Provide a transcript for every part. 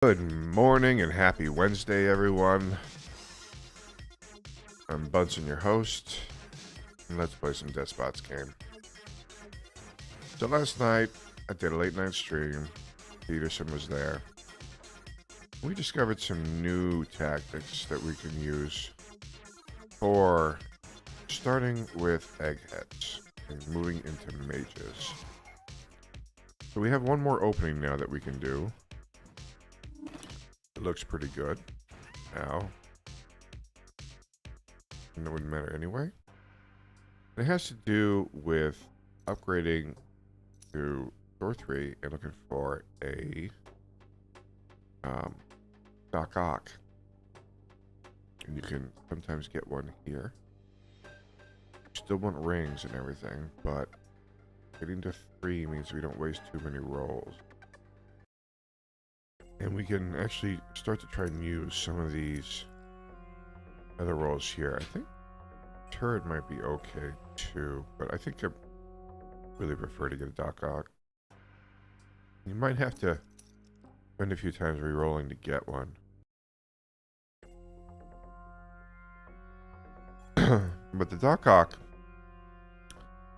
Good morning and happy Wednesday, everyone. I'm Bunsen, your host, and let's play some Despot's game. So last night, I did a late night stream. Peterson was there. We discovered some new tactics that we can use for starting with eggheads and moving into mages. So we have one more opening now that we can do. It looks pretty good. Now, and it wouldn't matter anyway. It has to do with upgrading to door 3 and looking for a Doc Ock. And you can sometimes get one here. Still want rings and everything, but getting to 3 means we don't waste too many rolls. And we can actually start to try and use some of these other rolls here. I think turret might be okay too, but I think I really prefer to get a Doc Ock. You might have to spend a few times re-rolling to get one. But the Doc Ock,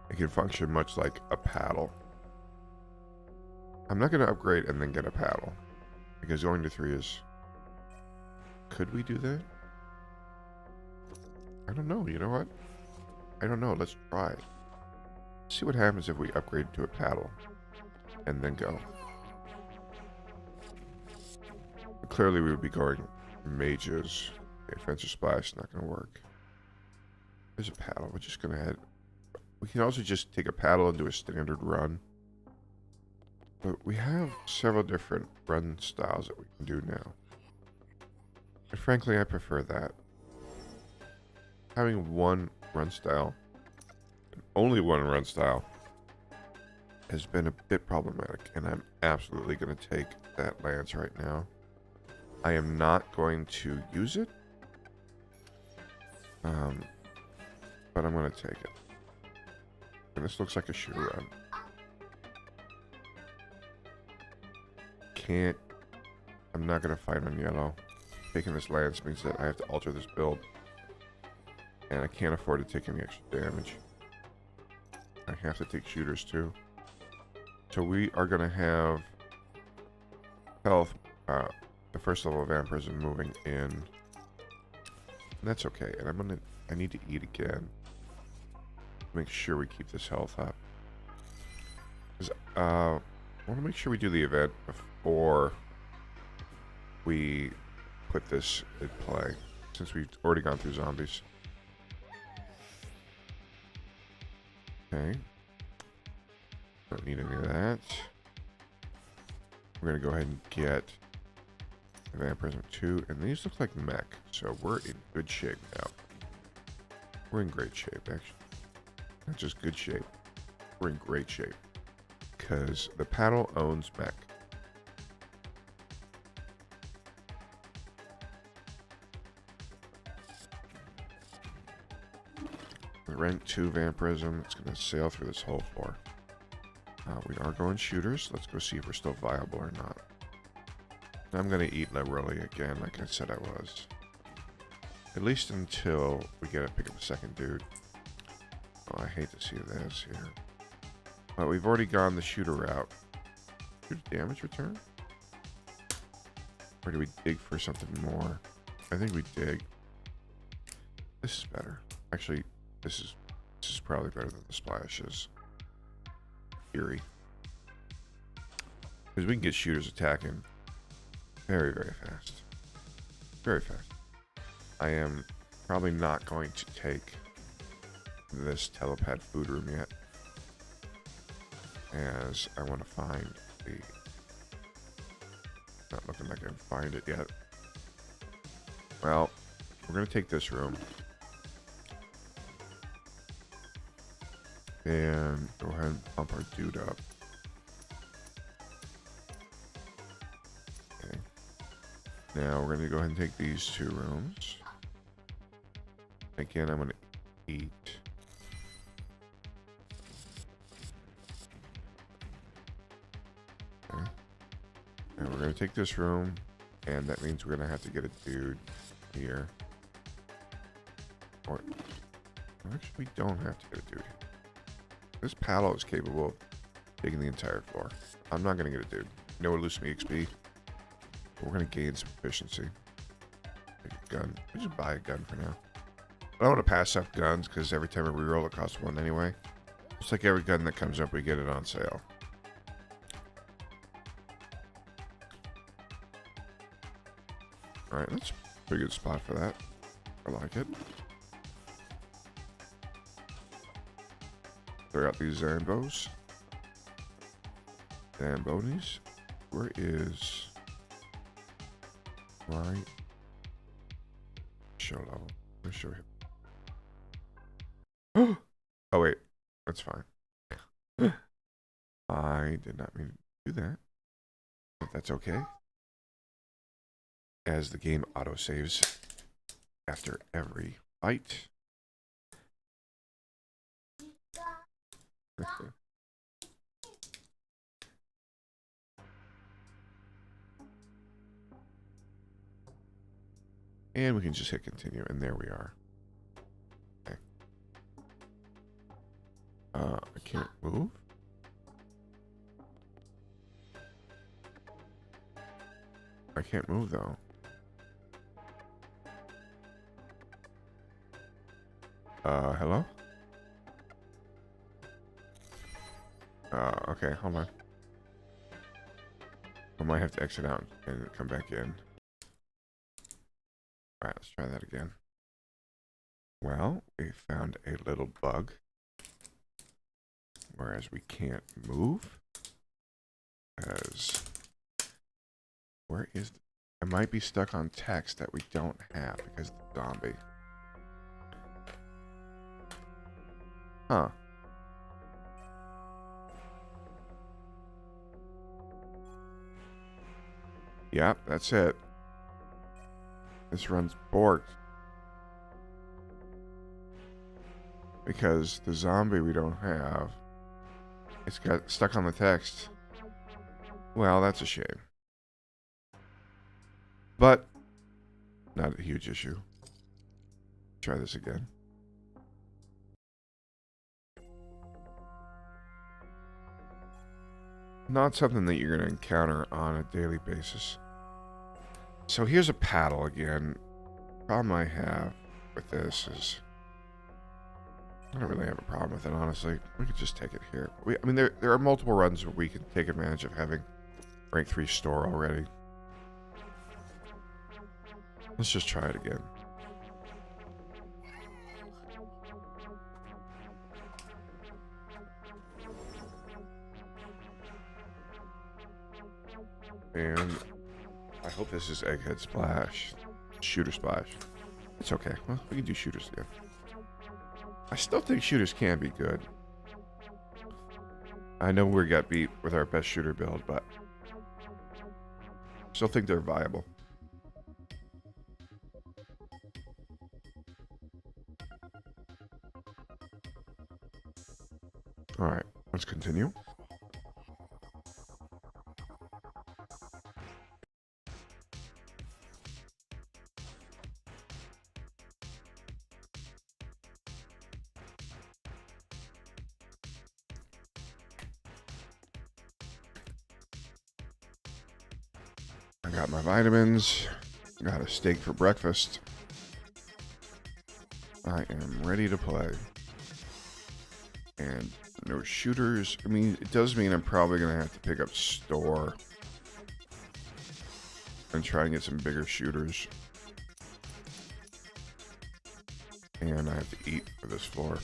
it can function much like a paddle. I'm not going to upgrade and then get a paddle, because going to 3 is... Could we do that? I don't know. You know what? I don't know. Let's try. See what happens if we upgrade to a paddle and then go. Clearly, we would be going mages. Adventure Splash not going to work. There's a paddle. We're just going to head. We can also just take a paddle and do a standard run. But we have several different run styles that we can do now. And frankly, I prefer that. Having one run style, and only one run style, has been a bit problematic. And I'm absolutely going to take that lance right now. I am not going to use it. But I'm going to take it. And this looks like a shooter run. I'm not going to fight on yellow. Taking this lance means that I have to alter this build. And I can't afford to take any extra damage. I have to take shooters too. So we are going to have health, the first level of vampirism moving in. And that's okay. And I need to eat again. Make sure we keep this health up. Because I want to make sure we do the event before we put this in play, since we've already gone through zombies. Okay. Don't need any of that. We're going to go ahead and get Vampirism 2, and these look like mech, so we're in good shape now. We're in great shape, actually. Not just good shape. We're in great shape. Because the paddle owns mech. The rank 2 vampirism, it's going to sail through this whole floor. We are going shooters. Let's go see if we're still viable or not. I'm going to eat liberally again, like I said I was. At least until we get to pick up a second dude. Oh, I hate to see this here. But we've already gone the shooter route. Shooter damage return? Or do we dig for something more? I think we dig. This is better. Actually, this is probably better than the splashes. Eerie. Because we can get shooters attacking very, very fast. Very fast. I am probably not going to take this telepad food room yet, as I want to find the... Not looking like I can find it yet. Well, we're going to take this room and go ahead and pump our dude up. Okay. Now we're going to go ahead and take these 2 rooms. Again, I'm going to eat. Okay. And we're going to take this room. And that means we're going to have to get a dude here. Or, actually, we don't have to get a dude here. This paddle is capable of taking the entire floor. I'm not going to get a dude. You know, we're losing XP. But we're going to gain some efficiency. Take a gun. We'll just buy a gun for now. I don't want to pass up guns because every time we reroll it costs one anyway. It's like every gun that comes up, we get it on sale. Alright, that's a pretty good spot for that. I like it. Throw out these Zambos. Zambonis. Where is my show level? Let's show him. Oh wait, that's fine. I did not mean to do that. But that's okay. As the game autosaves after every fight. And we can just hit continue, and there we are. Okay. I can't move. I can't move though. Hello? Okay, hold on. I might have to exit out and come back in. Alright, let's try that again. Well, we found a little bug. Whereas we can't move. As where is the, I might be stuck on text that we don't have because of the zombie. Huh. Yep, that's it. This run's borked. Because the zombie we don't have, it's got stuck on the text. Well, that's a shame. But, not a huge issue. Try this again. Not something that you're going to encounter on a daily basis. So here's a paddle again. Problem I have with this is I don't really have a problem with it, honestly. We could just take it here. I mean, there are multiple runs where we can take advantage of having rank 3 store already. Let's just try it again. And I hope this is Egghead Splash. Shooter Splash. It's okay. Well, we can do shooters again. I still think shooters can be good. I know we got beat with our best shooter build, but still think they're viable. Alright, let's continue. I got my vitamins. Got a steak for breakfast. I am ready to play. And no shooters. I mean, it does mean I'm probably going to have to pick up store and try and get some bigger shooters. And I have to eat for this floor.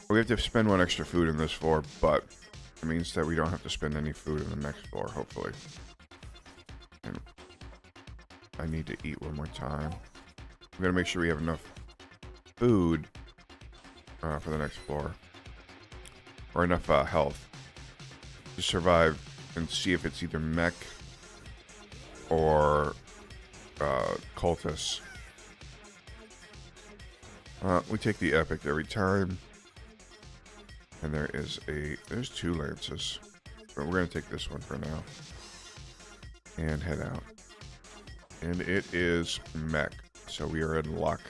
We have to spend one extra food in this floor, but it means that we don't have to spend any food in the next floor, hopefully. And I need to eat one more time. I'm going to make sure we have enough food for the next floor. Or enough health to survive and see if it's either mech or cultists. We take the epic every time. And there's 2 lances. But we're going to take this one for now. and head out. And it is mech, so we are in luck.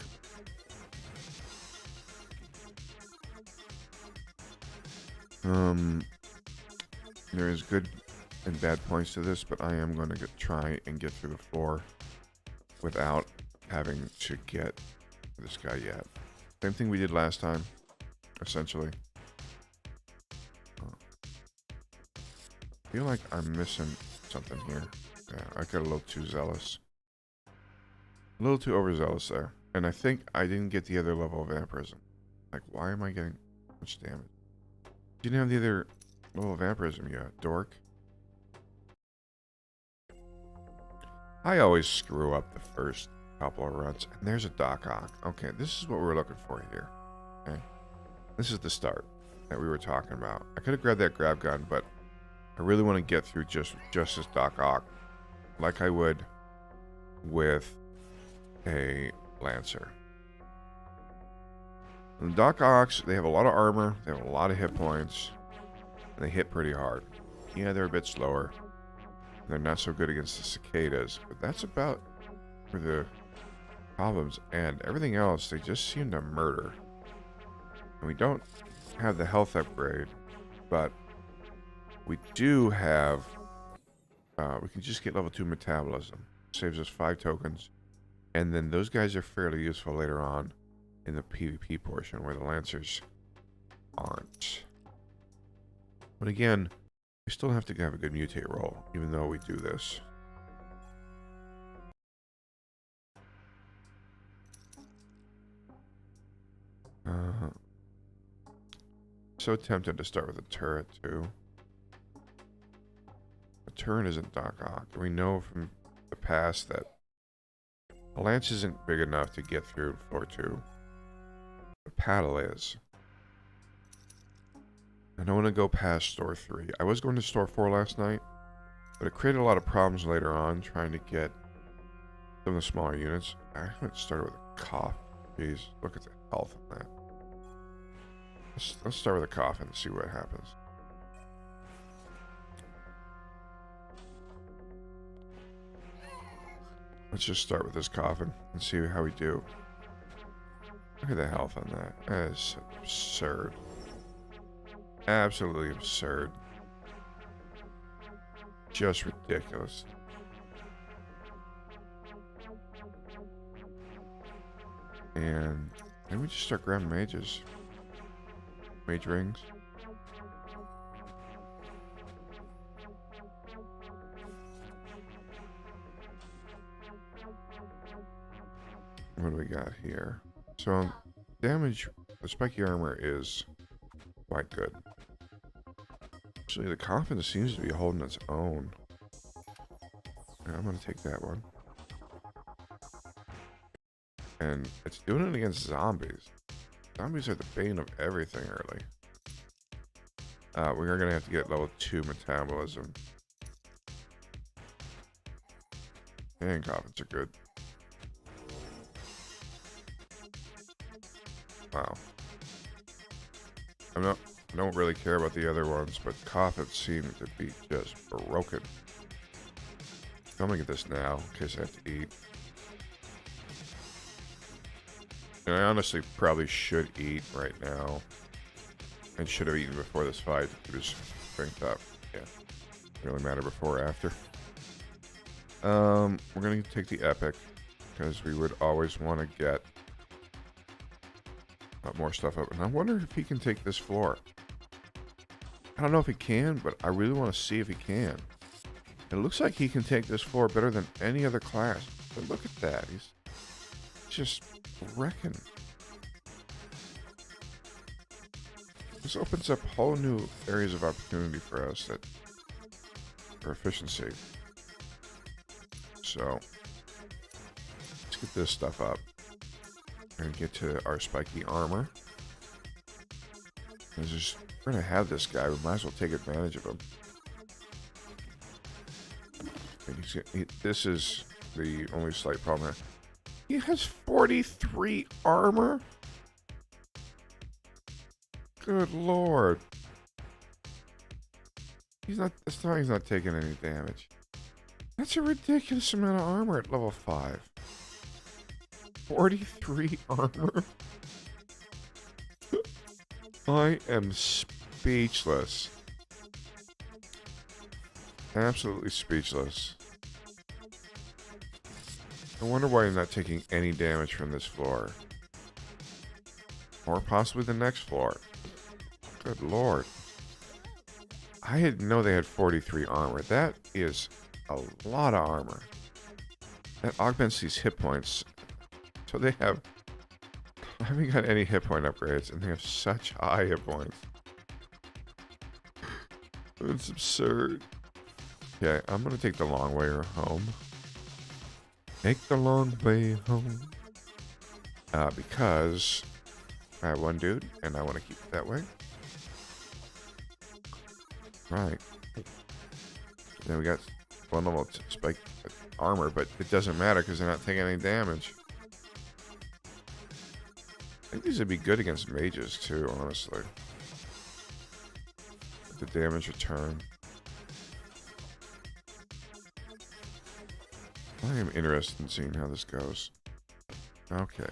There is good and bad points to this, but I am going to try and get through the floor without having to get this guy yet. Same thing we did last time, essentially. I feel like I'm missing something here. Yeah, I got a little too zealous. A little too overzealous there. And I think I didn't get the other level of vampirism. Like, why am I getting so much damage? Didn't have the other level of vampirism yet, dork. I always screw up the first couple of runs. And there's a Doc Ock. Okay, this is what we're looking for here. Okay. This is the start that we were talking about. I could have grabbed that grab gun, but I really want to get through just this Doc Ock like I would with a Lancer. And the Doc Ocks, they have a lot of armor, they have a lot of hit points, and they hit pretty hard. Yeah, they're a bit slower. They're not so good against the cicadas, but that's about where the problems end. Everything else, they just seem to murder. And we don't have the health upgrade, but we do have, we can just get level 2 metabolism. Saves us 5 tokens. And then those guys are fairly useful later on in the PvP portion where the Lancers aren't. But again, we still have to have a good mutate roll, even though we do this. So tempted to start with a turret too. The turret isn't Doc Ock. We know from the past that a lance isn't big enough to get through floor 2. The paddle is. I don't want to go past store 3. I was going to store 4 last night, but it created a lot of problems later on trying to get some of the smaller units. I haven't started with a cough. Jeez, look at the health on that. Let's start with a coffin and see what happens. Let's just start with this coffin and see how we do. Look at the health on that. That is absurd. Absolutely absurd. Just ridiculous. And then we just start grabbing mages. Mage rings. What do we got here? So damage, the spiky armor is quite good. Actually, the coffin seems to be holding its own. And I'm going to take that one. And it's doing it against zombies. Zombies are the bane of everything early. We are going to have to get level 2 metabolism. And coffins are good. Wow. I don't really care about the other ones, but coffins seem to be just broken. I'm gonna get this now in case I have to eat. And I honestly probably should eat right now. And should have eaten before this fight to keep his strength up. Yeah. Doesn't really matter before or after. We're gonna take the epic because we would always want to get more stuff up. And I wonder if he can take this floor. I don't know if he can, but I really want to see if he can. It looks like he can take this floor better than any other class. But look at that. He's just wrecking. This opens up whole new areas of opportunity for us for efficiency. So let's get this stuff up and get to our spiky armor. We're gonna have this guy. We might as well take advantage of him. This is the only slight problem. He has 43 armor. Good lord. He's not taking any damage. That's a ridiculous amount of armor at level 5. 43 armor? I am speechless. Absolutely speechless. I wonder why I'm not taking any damage from this floor. Or possibly the next floor. Good lord. I didn't know they had 43 armor. That is a lot of armor. That augments these hit points. So they have... I haven't got any hit point upgrades, and they have such high hit points. It's absurd. Okay, I'm gonna take the long way home. Take the long way home. Because I have one dude, and I want to keep it that way. Right. Then we got one level spike armor, but it doesn't matter because they're not taking any damage. I think these would be good against mages too, honestly. The damage return. I am interested in seeing how this goes. Okay.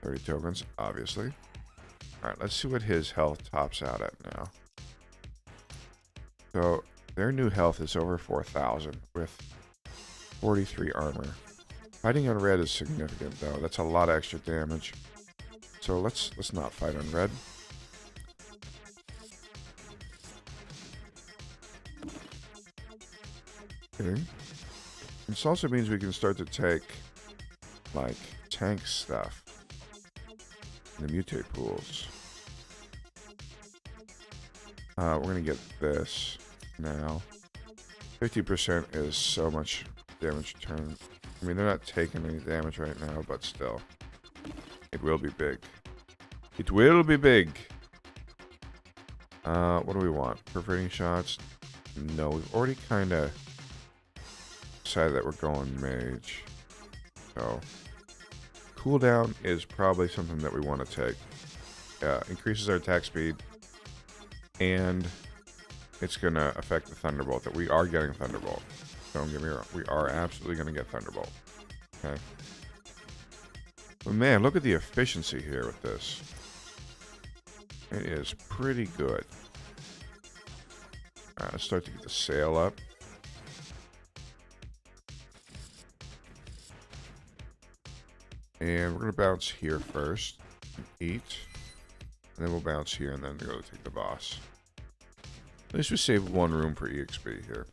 30 tokens, obviously. Alright, let's see what his health tops out at now. So, their new health is over 4,000 with 43 armor. Fighting on red is significant, though. That's a lot of extra damage. So let's not fight on red. Okay. This also means we can start to take, like, tank stuff. The mutate pools. We're going to get this now. 50% is so much damage return. I mean, they're not taking any damage right now, but still. It will be big. It will be big. What do we want? Perforating shots? No, we've already kind of decided that we're going mage. So, cooldown is probably something that we want to take. Increases our attack speed. And it's going to affect the Thunderbolt. That we are getting Thunderbolt. Don't get me wrong. We are absolutely going to get Thunderbolt. Okay. But man, look at the efficiency here with this. It is pretty good. Alright, let's start to get the sail up. And we're going to bounce here first. Eat. And then we'll bounce here and then go to take the boss. At least we save one room for EXP here.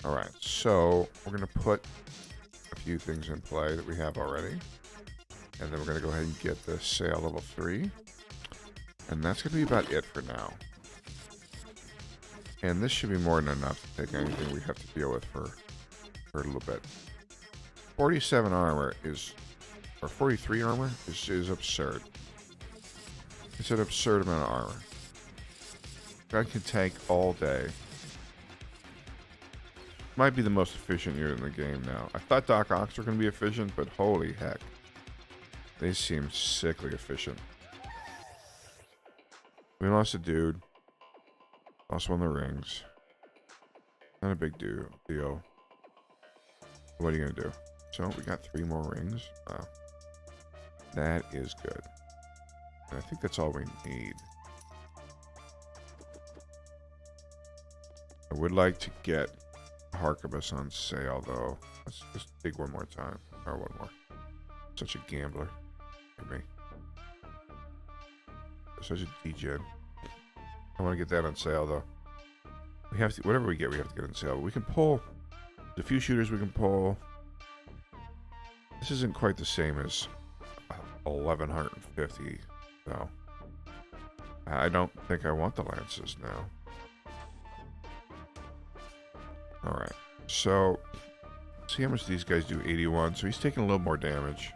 Alright, so we're going to put a few things in play that we have already. And then we're going to go ahead and get the sail level 3. And that's going to be about it for now. And this should be more than enough to take anything we have to deal with for a little bit. 47 armor is, or 43 armor is absurd. It's an absurd amount of armor. I can tank all day. Might be the most efficient unit in the game now. I thought Doc Ox were going to be efficient, but holy heck. They seem sickly efficient. We lost a dude. Lost one of the rings. Not a big deal. What are you going to do? So, we got 3 more rings. Wow. That is good. And I think that's all we need. I would like to get Harkabus on sale, though. Let's just dig one more time. Or one more. Such a gambler. For me. Such a degen. I want to get that on sale, though. We have to, whatever we get on sale. But we can pull. There's a few shooters we can pull. This isn't quite the same as 1150, though. I don't think I want the lances now. Alright, so see how much these guys do. 81, so he's taking a little more damage.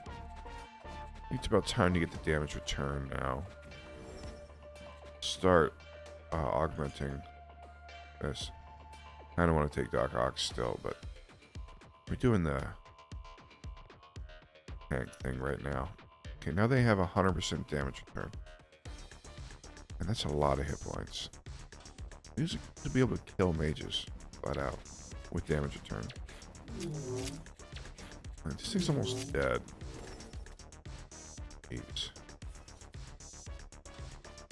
I think it's about time to get the damage return now. Start augmenting this. I don't want to take Doc Ox still, but we're doing the tank thing right now. Okay, now they have 100% damage return. And that's a lot of hit points. Use it to be able to kill mages. flat out with damage return. Alright, this thing's almost dead. Jeez.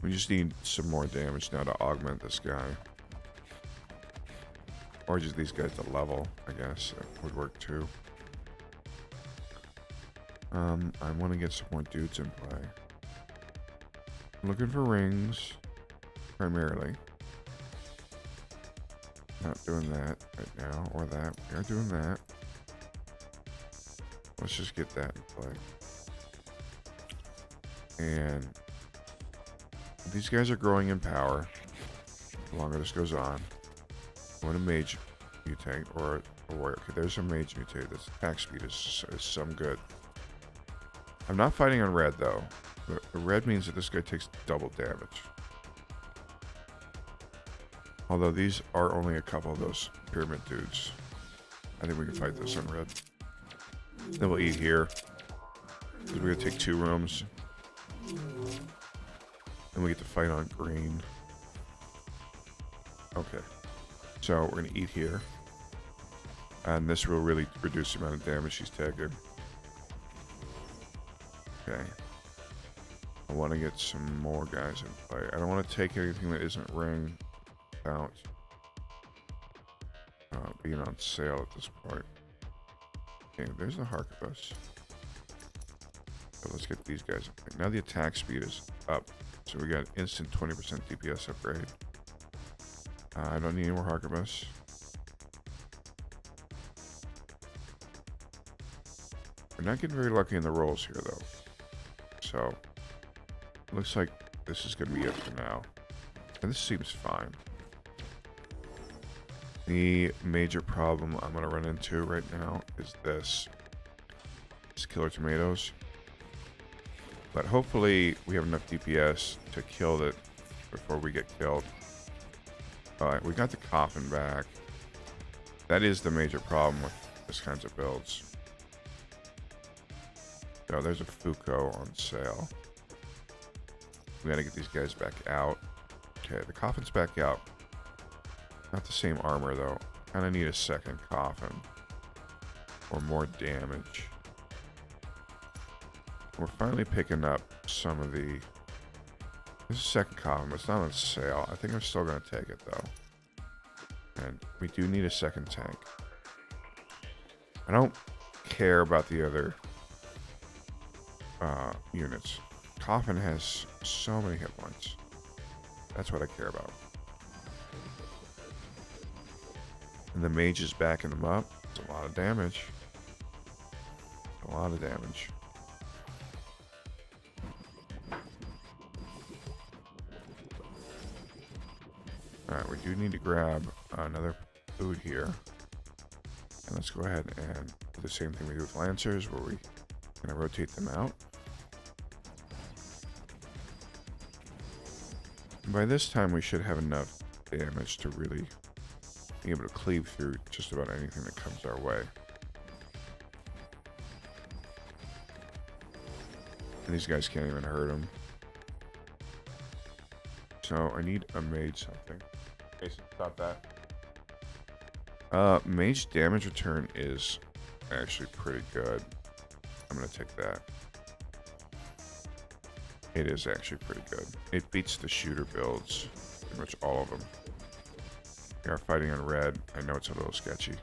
We just need some more damage now to augment this guy. Or just these guys to level, I guess. That would work too. I want to get some more dudes in play. I'm looking for rings, primarily. Not doing that right now, or that. We are doing that. Let's just get that in play. And these guys are growing in power. The longer this goes on. I want a mage mutate or a warrior. Okay, there's a mage mutate. This attack speed is some good. I'm not fighting on red though. The red means that this guy takes double damage. Although these are only a couple of those pyramid dudes. I think we can fight this on red. Then we'll eat here. Because we're going to take 2 rooms. And we get to fight on green. Okay. So we're going to eat here. And this will really reduce the amount of damage she's taking. Okay. I want to get some more guys in play. I don't want to take anything that isn't ring out. Being on sale at this point. Okay, there's the Harkabus. So let's get these guys. Now the attack speed is up. So we got instant 20% DPS upgrade. I don't need any more Harkabus. We're not getting very lucky in the rolls here though. So looks like this is going to be it for now. And this seems fine. The major problem I'm going to run into right now is this. It's killer tomatoes. But hopefully we have enough DPS to kill it before we get killed. Alright, we got the coffin back. That is the major problem with this kinds of builds. So there's a Fuko on sale. We gotta get these guys back out. Okay, the coffin's back out. Not the same armor though. Kinda need a second coffin. Or more damage. We're finally picking up some of the... This is a second coffin, but it's not on sale. I think I'm still gonna take it though. And we do need a second tank. I don't care about the other units. Coffin has so many hit points. That's what I care about. And the mage is backing them up. It's a lot of damage. A lot of damage. Alright, we do need to grab another food here. And let's go ahead and do the same thing we do with Lancers, where we're going to rotate them out. And by this time, we should have enough damage to really be able to cleave through just about anything that comes our way. And these guys can't even hurt them. So I need a mage something. Jason, stop that. Mage damage return is actually pretty good. I'm gonna take that. It is actually pretty good. It beats the shooter builds, pretty much all of them. We are fighting on red. I know it's a little sketchy.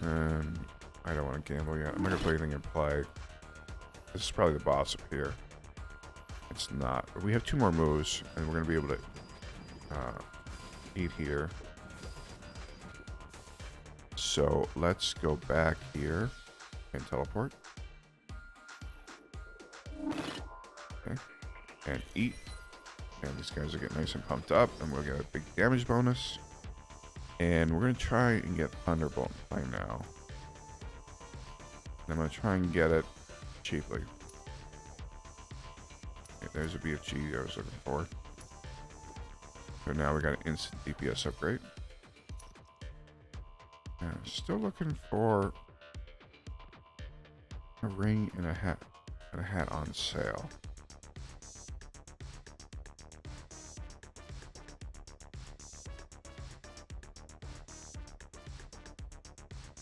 And I don't want to gamble yet. I'm not gonna put anything in play. This is probably the boss up here. It's not. But we have 2 more moves, and we're gonna be able to eat here. So let's go back here and teleport. Okay. And eat. And these guys are getting nice and pumped up, and we'll get a big damage bonus. And we're gonna try and get Thunderbolt by now. And I'm gonna try and get it cheaply. Okay, there's a BFG I was looking for. So now we got an instant DPS upgrade. Still looking for a ring and a hat on sale.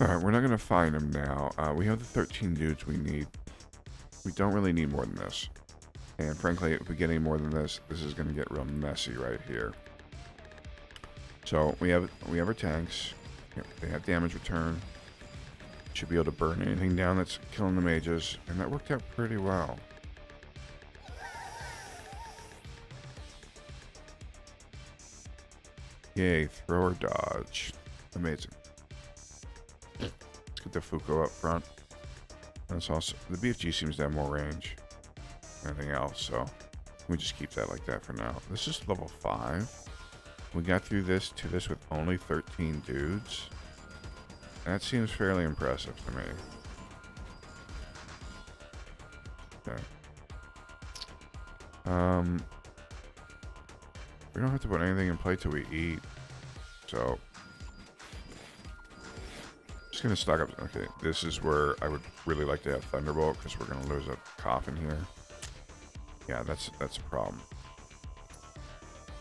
Alright, we're not going to find him now. We have the 13 dudes we need. We don't really need more than this. And frankly, if we get any more than this, this is going to get real messy right here. So we have our tanks. They have damage return. Should be able to burn anything down that's killing the mages. And that worked out pretty well. Yay, thrower dodge. Amazing. Let's get the Fuko up front. That's also, the BFG seems to have more range than anything else, so we just keep that like that for now. This is level 5. We got through this to this with only 13 dudes. That seems fairly impressive to me. Okay. We don't have to put anything in play till we eat. So just gonna stock up. Okay, this is where I would really like to have Thunderbolt because we're gonna lose a coffin here. Yeah, that's a problem.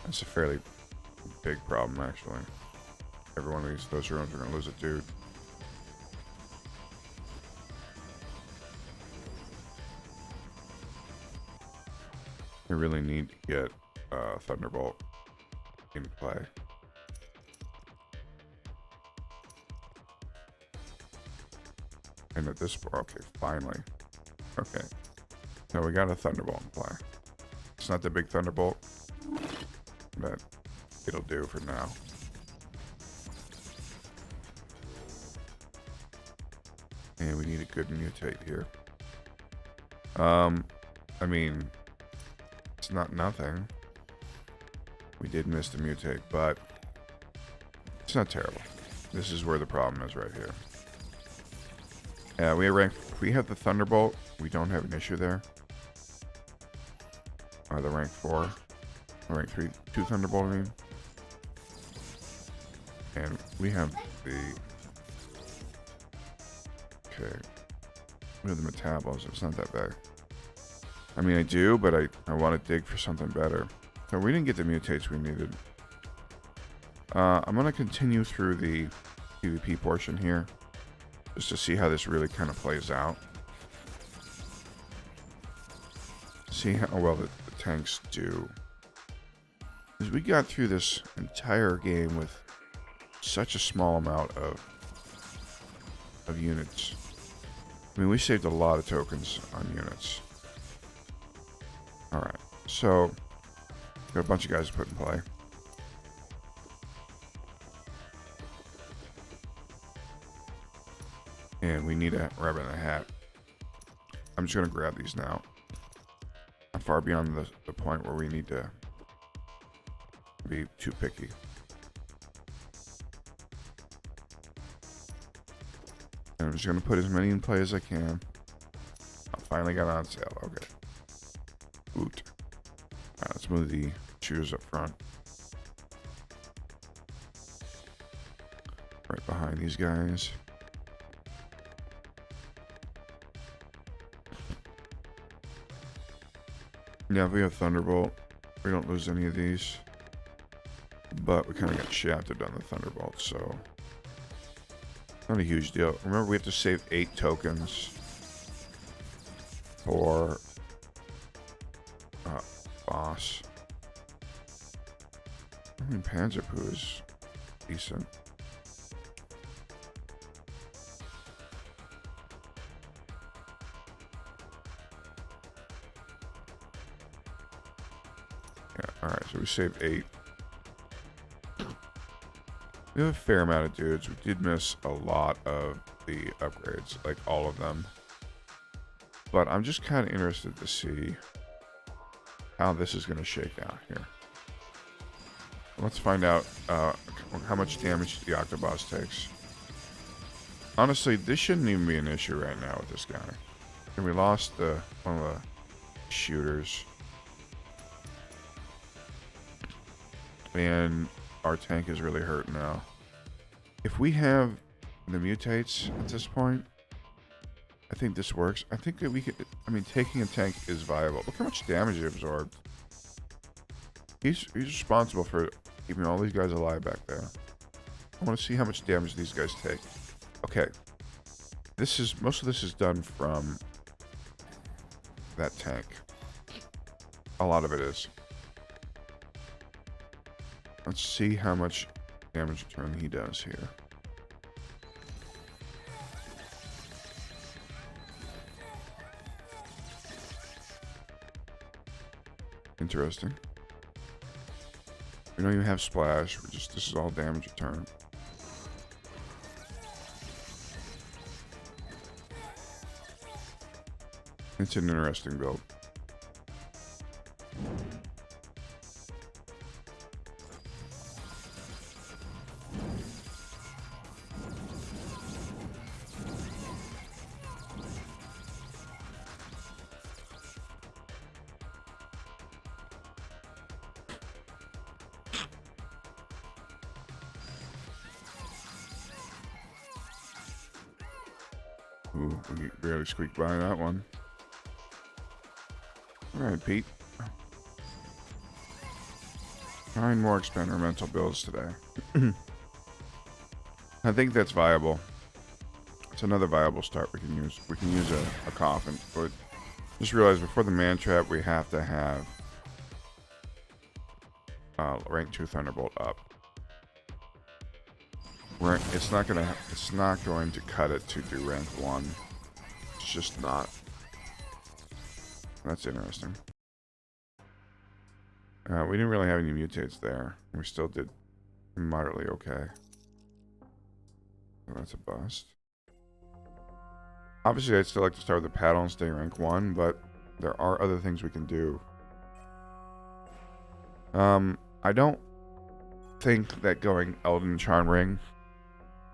That's a fairly big problem actually. Every one of those rooms we're gonna lose a dude. We really need to get Thunderbolt in play. And at this point, okay, finally. Okay. So we got a Thunderbolt in play. It's not the big Thunderbolt, but it'll do for now. And we need a good mutate here. I mean, it's not nothing. We did miss the mutate, but it's not terrible. This is where the problem is right here. We have the Thunderbolt. We don't have an issue there. The rank 4. Rank 3, 2 Thunderbolt, I mean. And we have the... Okay. We have the metabolism. It's not that bad. I mean, I do, but I want to dig for something better. So we didn't get the mutates we needed. I'm going to continue through the PvP portion here. Just to see how this really kind of plays out. See how well the tanks do. Because we got through this entire game with such a small amount of units. I mean, we saved a lot of tokens on units. Alright, so got a bunch of guys to put in play. And we need a rabbit in a hat. I'm just going to grab these now. I'm far beyond the point where we need to be too picky. And I'm just going to put as many in play as I can. I finally got on sale. Okay. Boot. Alright, let's move the shooters up front. Right behind these guys. Yeah, if we have Thunderbolt, we don't lose any of these. But we kind of got shafted on the Thunderbolt, so... Not a huge deal. Remember, we have to save 8 tokens for boss. I mean, Panzerpoo is decent. Yeah, alright, so we saved 8. We have a fair amount of dudes. We did miss a lot of the upgrades, like all of them. But I'm just kind of interested to see how this is going to shake out here. Let's find out how much damage the Octoboss takes. Honestly, this shouldn't even be an issue right now with this guy. And we lost one of the shooters. And our tank is really hurt now. If we have the mutates at this point, I think this works. I think that we could... I mean, taking a tank is viable. Look how much damage he absorbed. He's responsible for keeping all these guys alive back there. I want to see how much damage these guys take. Okay. Most of this is done from that tank. A lot of it is. Let's see how much damage return he does here. Interesting. We don't even have splash. This is all damage return. It's an interesting build. Ooh, we barely squeaked by that one. Alright, Pete. 9 more experimental builds today. I think that's viable. It's another viable start we can use. We can use a coffin, but just realize before the man trap we have to have rank 2 Thunderbolt up. It's not going to cut it to do rank 1. It's just not. That's interesting. We didn't really have any mutates there. We still did moderately okay. So that's a bust. Obviously, I'd still like to start with the paddle and stay rank 1, but there are other things we can do. I don't think that going Elden Charm Ring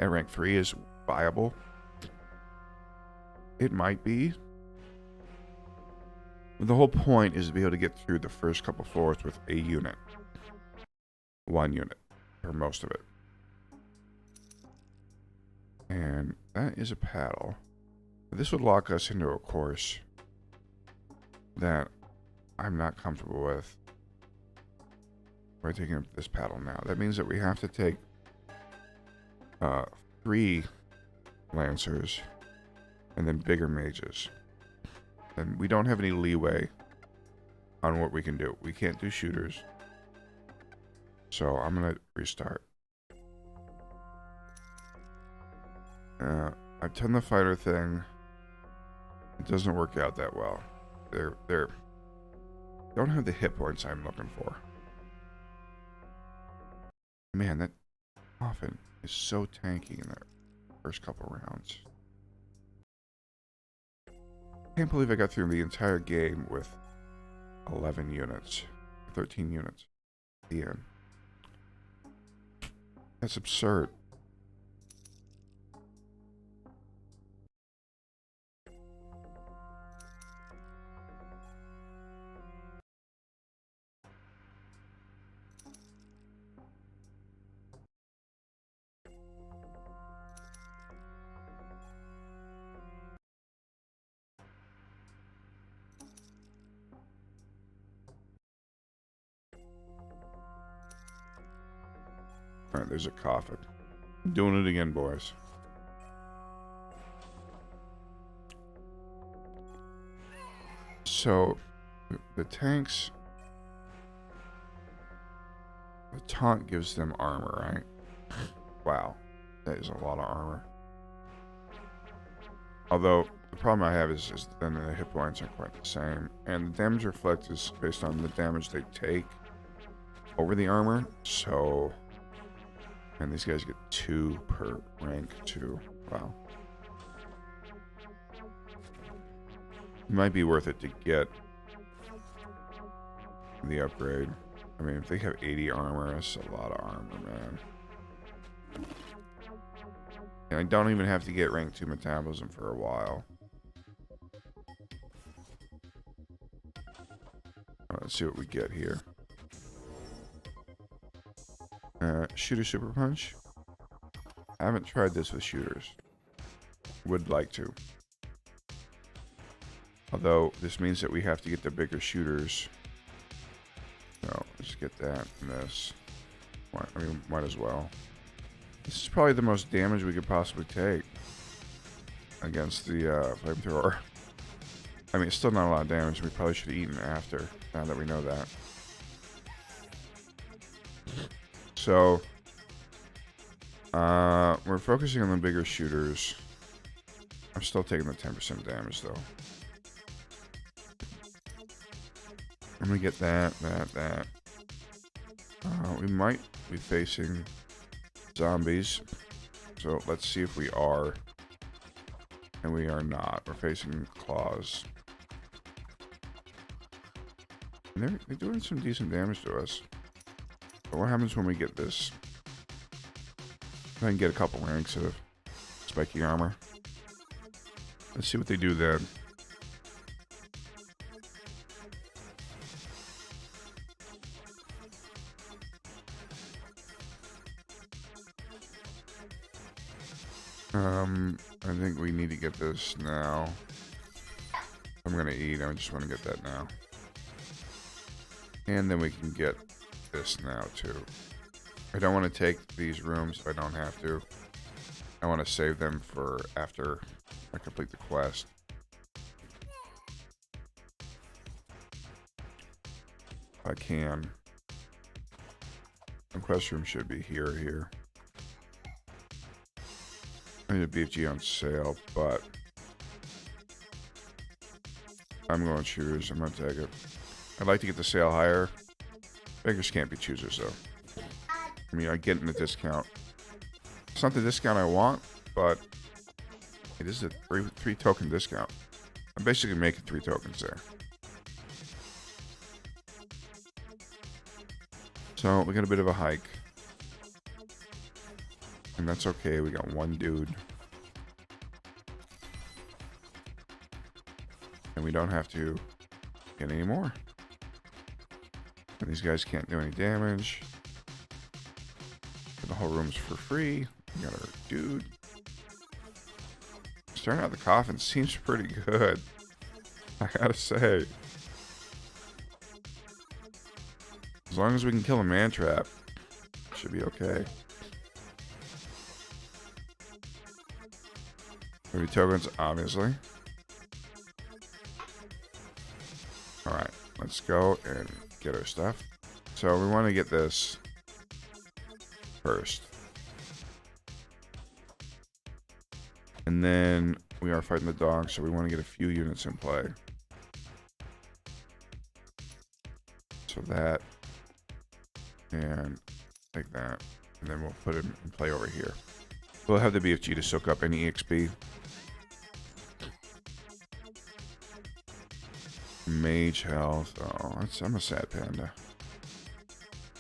at rank 3 is viable. It might be. The whole point is to be able to get through the first couple floors with a unit. 1 unit. For most of it. And that is a paddle. This would lock us into a course that I'm not comfortable with by taking up this paddle now. That means that we have to take 3 Lancers and then bigger mages. And we don't have any leeway on what we can do. We can't do shooters. So I'm going to restart. I've done the fighter thing. It doesn't work out that well. They're don't have the hit points I'm looking for. Man, that coffin is so tanky in the first couple rounds. Can't believe I got through the entire game with 11 units. 13 units. At the end. That's absurd. Alright, there's a coffin. Doing it again, boys. So, the tanks... The taunt gives them armor, right? Wow. That is a lot of armor. Although, the problem I have is then the hit points aren't quite the same. And the damage reflect is based on the damage they take over the armor. So... And these guys get 2 per rank 2. Wow. It might be worth it to get the upgrade. I mean, if they have 80 armor, that's a lot of armor, man. And I don't even have to get rank 2 metabolism for a while. Let's see what we get here. Shooter Super Punch. I haven't tried this with shooters. Would like to. Although, this means that we have to get the bigger shooters. So, let's get that and this. I mean, might as well. This is probably the most damage we could possibly take against the flamethrower. I mean, it's still not a lot of damage. We probably should have eaten after, now that we know that. So, we're focusing on the bigger shooters. I'm still taking the 10% damage, though. I'm gonna get that. We might be facing zombies. So, let's see if we are. And we are not. We're facing claws. And they're doing some decent damage to us. But what happens when we get this? I can get a couple ranks of spiky armor. Let's see what they do then. I think we need to get this now. I'm gonna eat. I just want to get that now. And then we can get this now too. I don't want to take these rooms if I don't have to. I want to save them for after I complete the quest. If I can. The quest room should be here or here. I need a BFG on sale, but I'm going shooters. I'm going to take it. I'd like to get the sale higher. Beggars can't be choosers, though. I mean, I get in the discount. It's not the discount I want, but it is a three token discount. I'm basically making 3 tokens there. So we got a bit of a hike. And that's okay. We got 1 dude. And we don't have to get any more. And these guys can't do any damage. The whole room's for free. We got our dude. Starting out the coffin seems pretty good. I gotta say. As long as we can kill a man trap, should be okay. 30 tokens, obviously. Alright, let's go and get our stuff. So we want to get this first. And then we are fighting the dog, so we want to get a few units in play. So that, and like that, and then we'll put it in play over here. We'll have the BFG to soak up any EXP. Mage health. Oh, I'm a sad panda.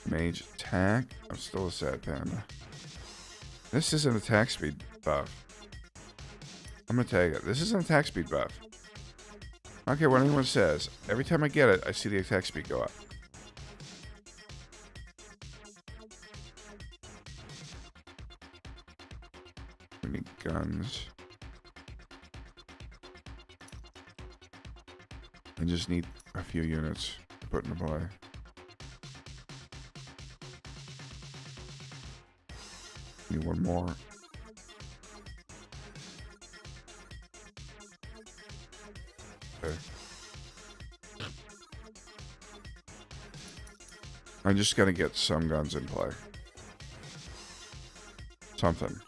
Mage attack. I'm still a sad panda. This is an attack speed buff. I'm gonna take it. This is an attack speed buff. I don't care what anyone says. Every time I get it, I see the attack speed go up. We need guns. I just need a few units to put into play. Need 1 more. Okay. I'm just gonna get some guns in play. Something.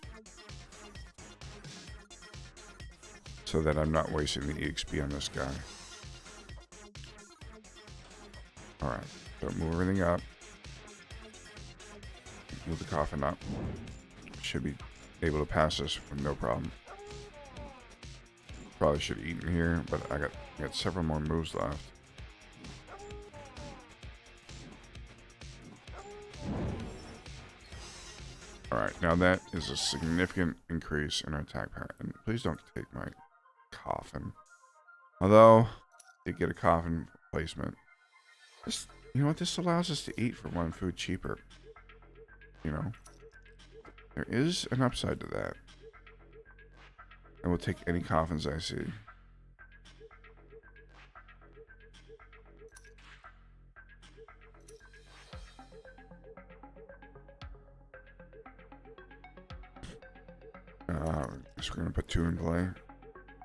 So that I'm not wasting the EXP on this guy. Alright, so move everything up. Move the coffin up. Should be able to pass this with no problem. Probably should have eaten here, but I got several more moves left. Alright, now that is a significant increase in our attack power. And please don't take my coffin. Although, I did get a coffin placement. This, you know what? This allows us to eat for 1 food cheaper. You know? There is an upside to that. I will take any coffins I see. So we're going to put 2 in play.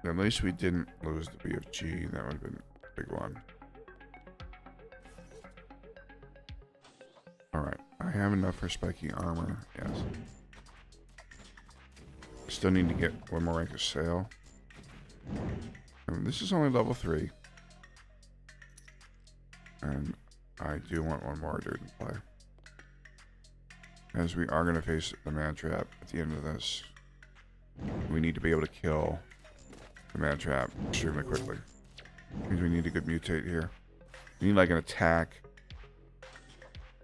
At least we didn't lose the BFG. That would have been a big one. Alright. I have enough for spiky armor. Yes. Still need to get one more rank of sail. And this is only level 3. And I do want one more dude in play. As we are going to face the man trap at the end of this. We need to be able to kill the man trap extremely quickly. Means we need a good mutate here. We need like an attack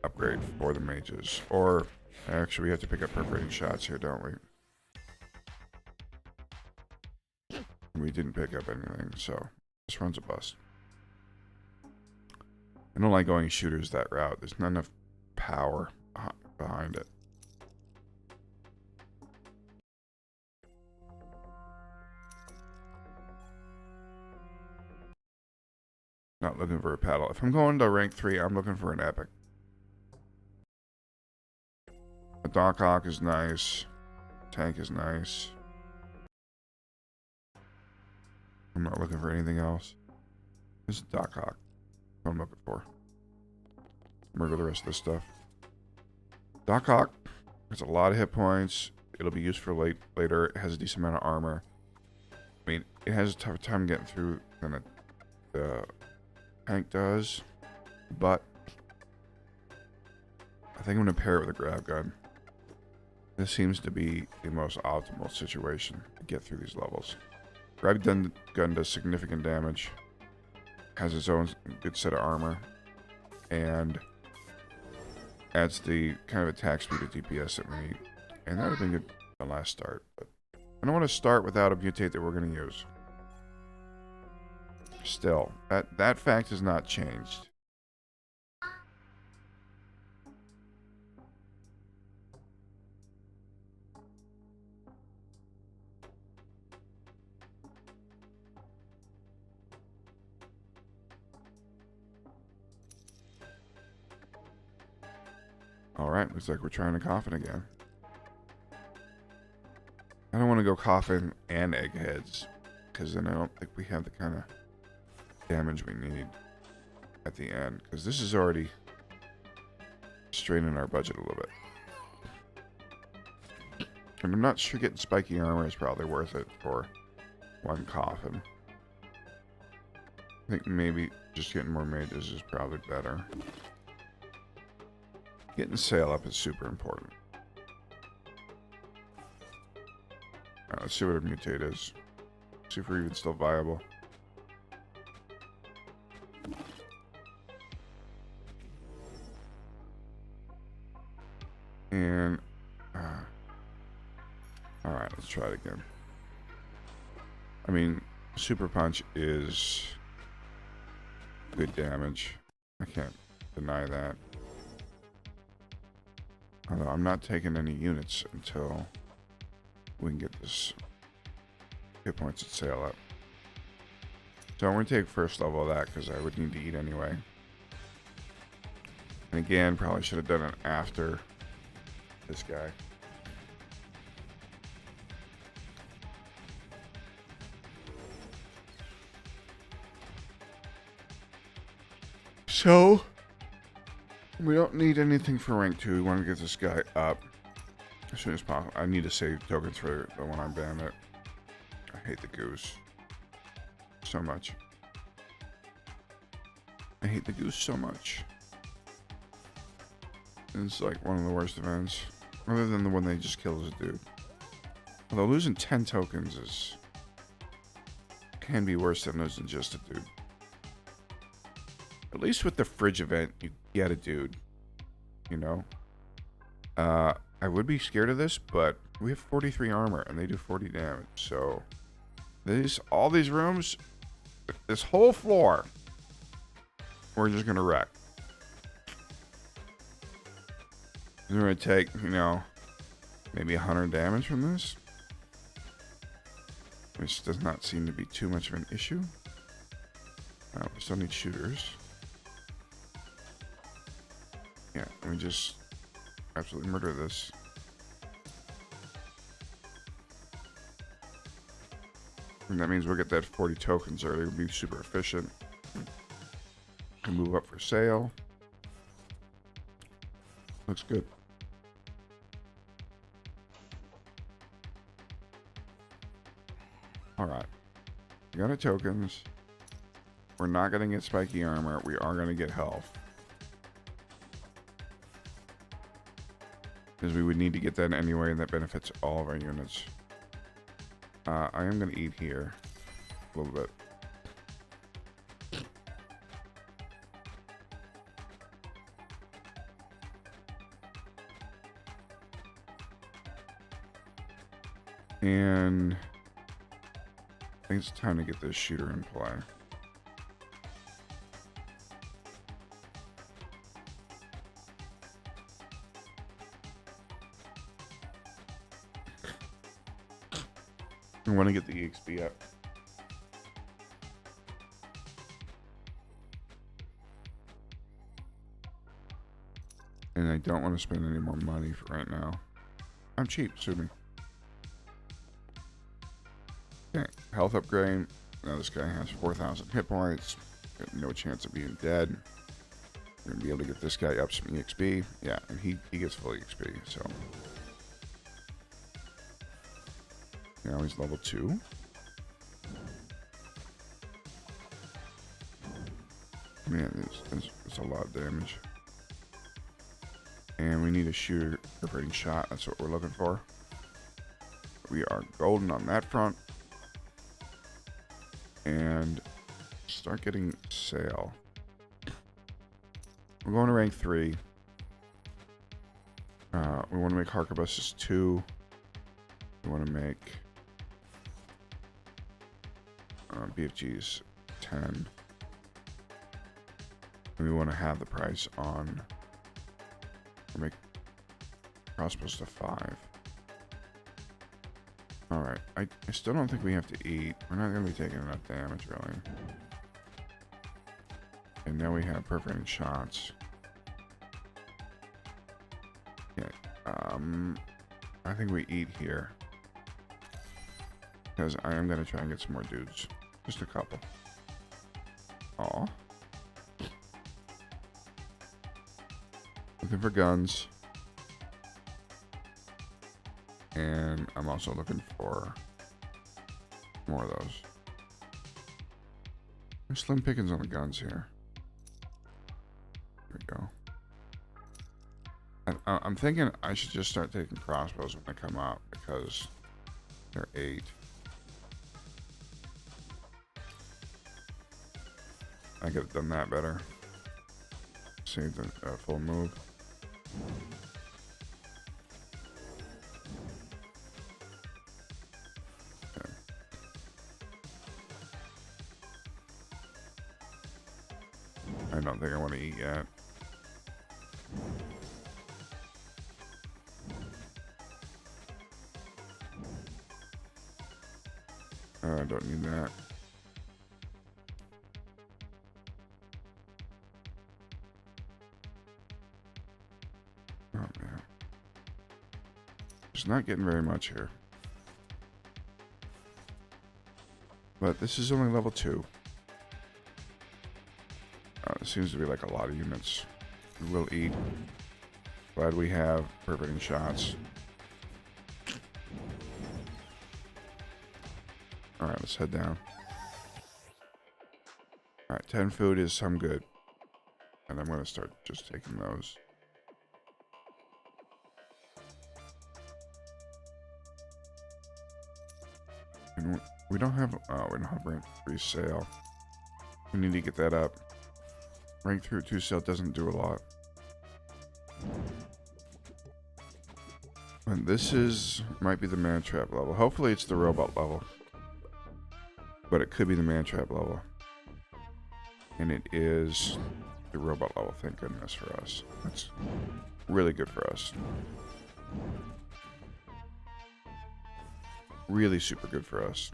upgrade for the mages. Or actually we have to pick up perforating shots here, don't we? We didn't pick up anything, so this run's a bust. I don't like going shooters that route. There's not enough power behind it. Not looking for a paddle. If I'm going to rank 3, I'm looking for an epic. A Doc Hawk is nice. Tank is nice. I'm not looking for anything else. This is Doc Hawk. What I'm looking for. Murder the rest of this stuff. Doc Hawk has a lot of hit points. It'll be used for later. It has a decent amount of armor. I mean, it has a tougher time getting through than the tank does. But I think I'm going to pair it with a grab gun. This seems to be the most optimal situation to get through these levels. Grab gun does significant damage. Has its own good set of armor. And adds the kind of attack speed of DPS that we need. And that would have been good the last start. But I don't want to start without a mutate that we're going to use. Still, that fact has not changed. Alright, looks like we're trying to coffin again. I don't want to go coffin and eggheads, because then I don't think we have the kind of damage we need at the end, because this is already straining our budget a little bit. And I'm not sure getting spiky armor is probably worth it for one coffin. I think maybe just getting more mages is probably better. Getting sail up is super important. Alright, let's see what our mutate is. See if we're even still viable. And alright, let's try it again. I mean, super punch is good damage. I can't deny that. Although I'm not taking any units until we can get this hit points at sail up. So I'm going to take first level of that because I would need to eat anyway. And again, probably should have done it after this guy. So we don't need anything for rank 2. We want to get this guy up as soon as possible. I need to save tokens for the one on Bandit. I hate the goose so much. I hate the goose so much. It's like one of the worst events. Other than the one they just killed as a dude. Although losing 10 tokens can be worse than losing just a dude. At least with the fridge event, you get a dude. You know? I would be scared of this, but we have 43 armor and they do 40 damage. So, all these rooms, this whole floor, we're just going to wreck. We're going to take, you know, maybe 100 damage from this. Which does not seem to be too much of an issue. We still need shooters. Yeah, let me just absolutely murder this. And that means we'll get that 40 tokens early. We'll be super efficient. And move up for sale. Looks good. Alright. We got our tokens. We're not going to get spiky armor. We are going to get health. Because we would need to get that anyway, and that benefits all of our units. I am going to eat here a little bit. And I think it's time to get this shooter in play. I want to get the EXP up. And I don't want to spend any more money for right now. I'm cheap, sue me. Okay, health upgrade. Now this guy has 4,000 hit points. Got no chance of being dead. We're going to be able to get this guy up some EXP. Yeah, and he gets full EXP, so. Now he's level 2. Man, it's a lot of damage. And we need a shooter operating shot. That's what we're looking for. We are golden on that front. And start getting sail. We're going to rank 3. We want to make harquebuses 2. We want to make BFGs 10. And we want to have the price on. We'll make crossbows to 5. Alright, I still don't think we have to eat. We're not going to be taking enough damage, really. And now we have perforating shots. Yeah, I think we eat here. Because I am going to try and get some more dudes. Just a couple. Aw. Looking for guns. And I'm also looking for more of those. There's slim pickings on the guns here. There we go. I'm thinking I should just start taking crossbows when they come out because they're 8. I could have done that better. Save the full move. Okay. I don't think I want to eat yet. I don't need that. Oh man. Just not getting very much here. But this is only level 2. It seems to be like a lot of units. We will eat. Glad we have perforating shots. Alright, let's head down. Alright, 10 food is some good. And I'm going to start just taking those. And we don't have rank 3 sail. We need to get that up. Rank 2 sail doesn't do a lot. And this might be the man trap level. Hopefully it's the robot level. But it could be the man trap level. And it is the robot level, thank goodness for us. That's really good for us. Really super good for us.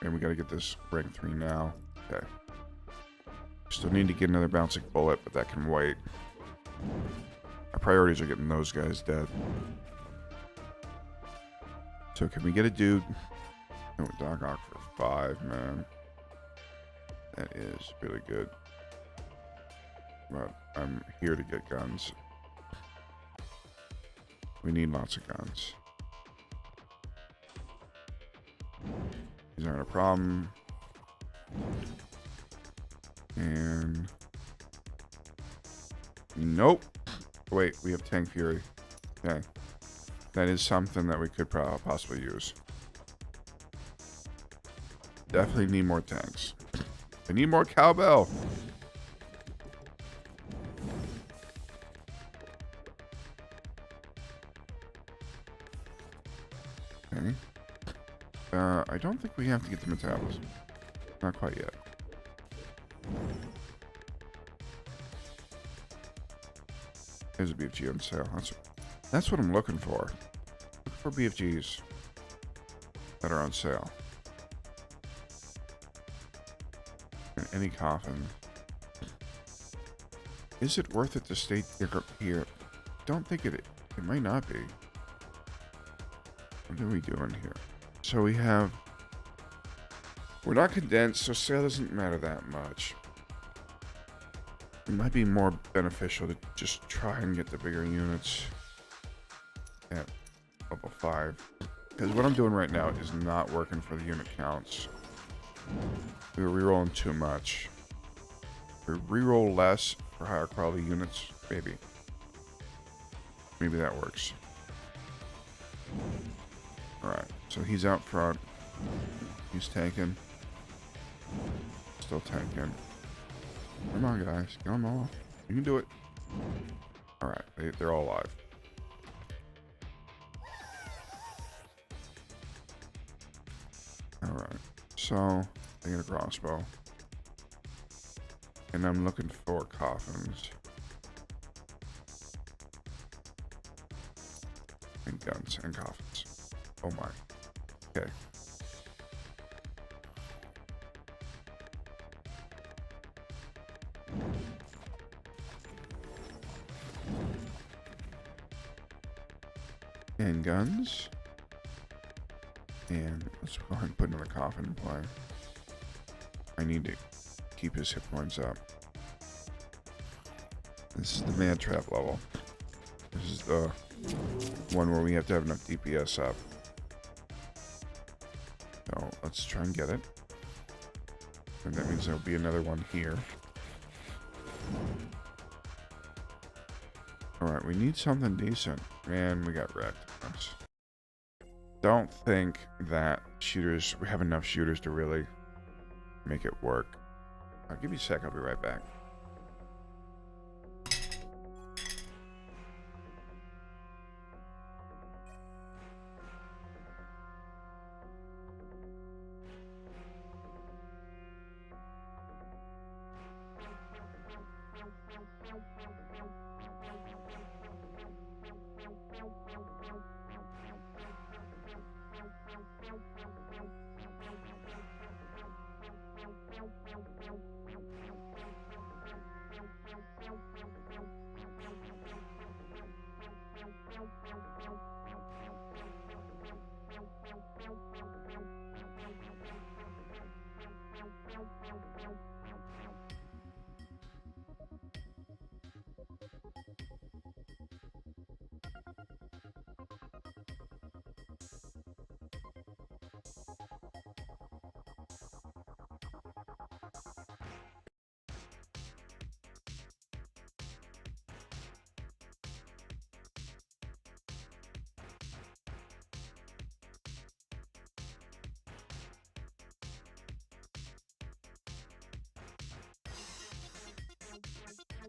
And we gotta get this rank 3 now. Okay. Still need to get another bouncing bullet, but that can wait. Our priorities are getting those guys dead. So can we get a dude? Oh, Doc Ock for 5, man. That is really good. But I'm here to get guns. We need lots of guns. These aren't a problem. And... Nope. Wait, we have Tank Fury. Okay. That is something that we could possibly use. Definitely need more tanks. I need more cowbell. Okay. I don't think we have to get the metabolism. Not quite yet. There's a BFG on sale. That's what I'm looking for. Look for BFGs that are on sale. And any coffin. Is it worth it to stay here? Don't think it might not be. What are we doing here? So we have... We're not condensed, so sale doesn't matter that much. It might be more beneficial to just try and get the bigger units at level 5. Because what I'm doing right now is not working for the unit counts. We were rerolling too much. We reroll less for higher quality units. Maybe. Maybe that works. Alright, so he's out front. He's tanking. Still tanking. Come on, guys. Get them all. You can do it. Alright, they're all alive. Alright, so I get a crossbow. And I'm looking for coffins. And guns and coffins. Oh my. Okay. And guns. And let's go ahead and put another coffin in play. I need to keep his hit points up. This is the man trap level. This is the one where we have to have enough DPS up. So let's try and get it. And that means there'll be another one here. Alright, we need something decent. Man, we got wrecked. Nice. Don't think that we have enough shooters to really make it work. I'll give you a sec, I'll be right back.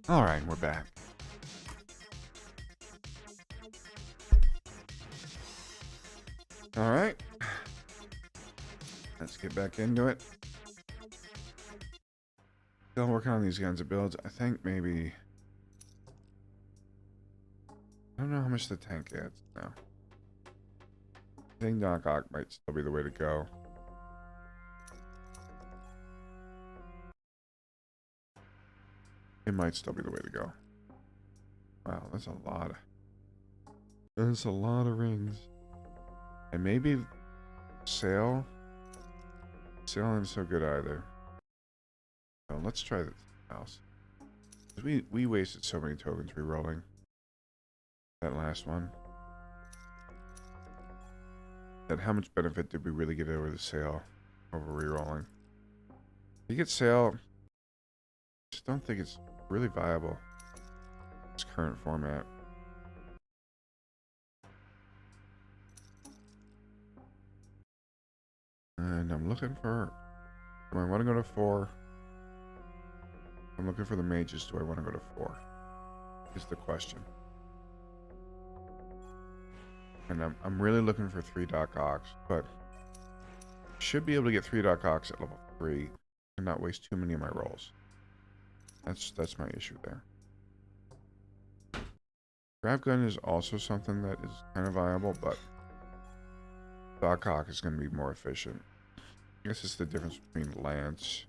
Alright, we're back. Alright. Let's get back into it. Still working on these kinds of builds. I think maybe... I don't know how much the tank adds now. I think knockout might still be the way to go. It might still be the way to go. Wow, that's a lot. There's a lot of rings. And maybe sale Still isn't so good either. So let's try this house. We wasted so many tokens re-rolling that last one. That how much benefit did we really get over the sale over re-rolling? You get sale, just don't think it's really viable. This current format. And I'm looking for. Do I want to go to 4? I'm looking for the mages. Do I want to go to 4? Is the question. And I'm really looking for 3 Doc Ox, but should be able to get 3 Doc Ox at level 3 and not waste too many of my rolls. That's my issue there. Grab gun is also something that is kind of viable, but Doc Ox is going to be more efficient. I guess it's the difference between lance.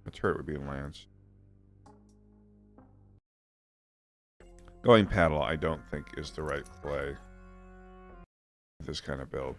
The turret would be a lance. Going paddle, I don't think is the right play with this kind of build.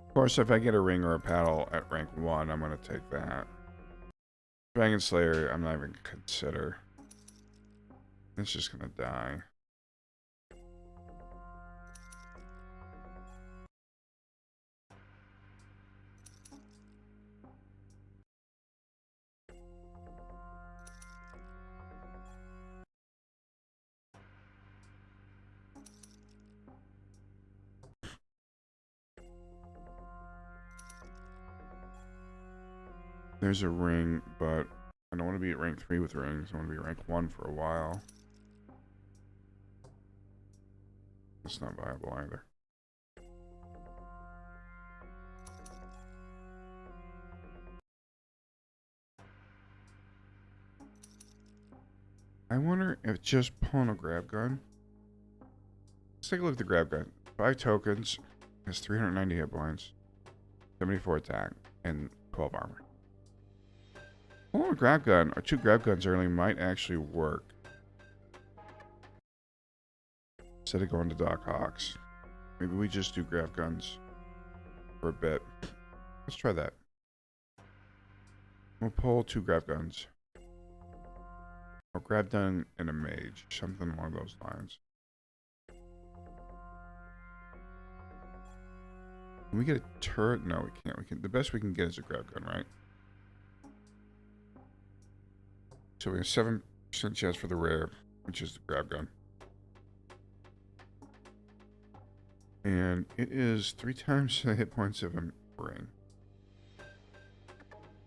Of course, if I get a ring or a paddle at rank 1, I'm going to take that. Dragon Slayer, I'm not even going to consider. It's just going to die. There's a ring, but I don't want to be at rank 3 with rings. I want to be at rank 1 for a while. It's not viable either. I wonder if just pulling a grab gun. Let's take a look at the grab gun. 5 tokens, has 390 hit points, 74 attack, and 12 armor. Pulling a grab gun, or 2 grab guns early might actually work. Instead of going to Doc Ox. Maybe we just do grab guns for a bit. Let's try that. We'll pull 2 grab guns. Or grab gun and a mage. Something along those lines. Can we get a turret? No, we can't. We can. The best we can get is a grab gun, right? So we have 7% chance for the rare, which is the grab gun. And it is 3 times the hit points of a ring.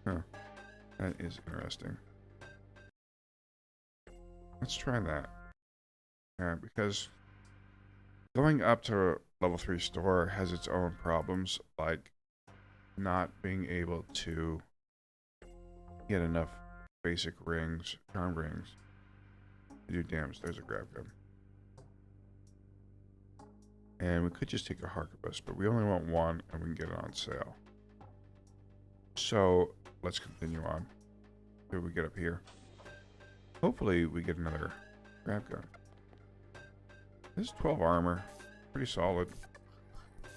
Huh. That is interesting. Let's try that. Because going up to level 3 store has its own problems, like not being able to get enough basic rings, charm rings, to do damage. There's a grab gun. And we could just take a harquebus, but we only want 1 and we can get it on sale. So let's continue on. Here we get up here. Hopefully we get another grab gun. This is 12 armor. Pretty solid.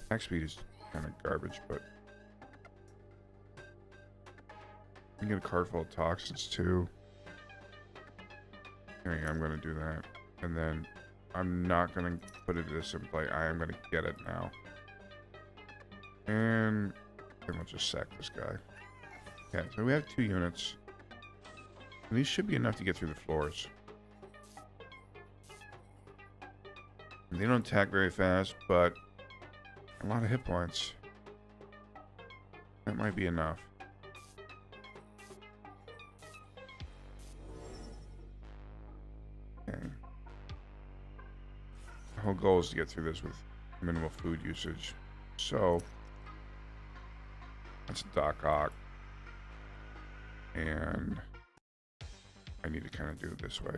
Attack speed is kind of garbage, but you get a card full of toxins too. Anyway, I'm going to do that. And then I'm not going to put this in play. I am going to get it now. And we'll just sack this guy. Okay, so we have 2 units. And these should be enough to get through the floors. And they don't attack very fast, but a lot of hit points. That might be enough. Okay. The whole goal is to get through this with minimal food usage. So that's Doc Ock. And I need to kind of do it this way.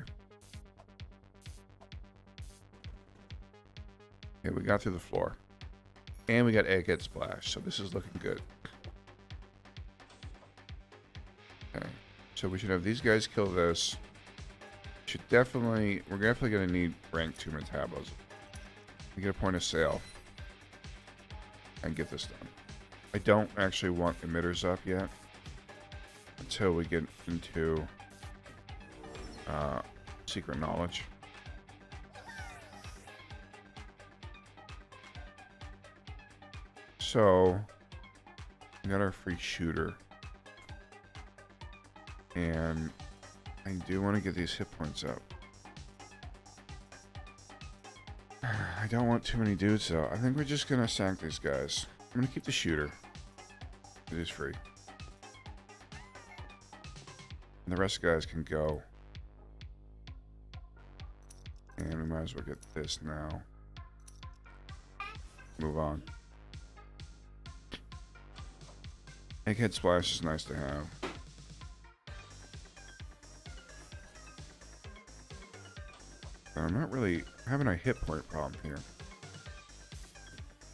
Okay, we got through the floor. And we got Egghead Splash, so this is looking good. Okay, so we should have these guys kill this. We're definitely gonna need rank 2 metabolism. We get a point of sale and get this done. I don't actually want emitters up yet until we get into secret knowledge. So we got our free shooter, and I do want to get these hit points up. I don't want too many dudes though. I think we're just gonna sack these guys. I'm gonna keep the shooter. It is free. And the rest of the guys can go. And we might as well get this now. Move on. Egghead Splash is nice to have. But I'm not really having a hit point problem here.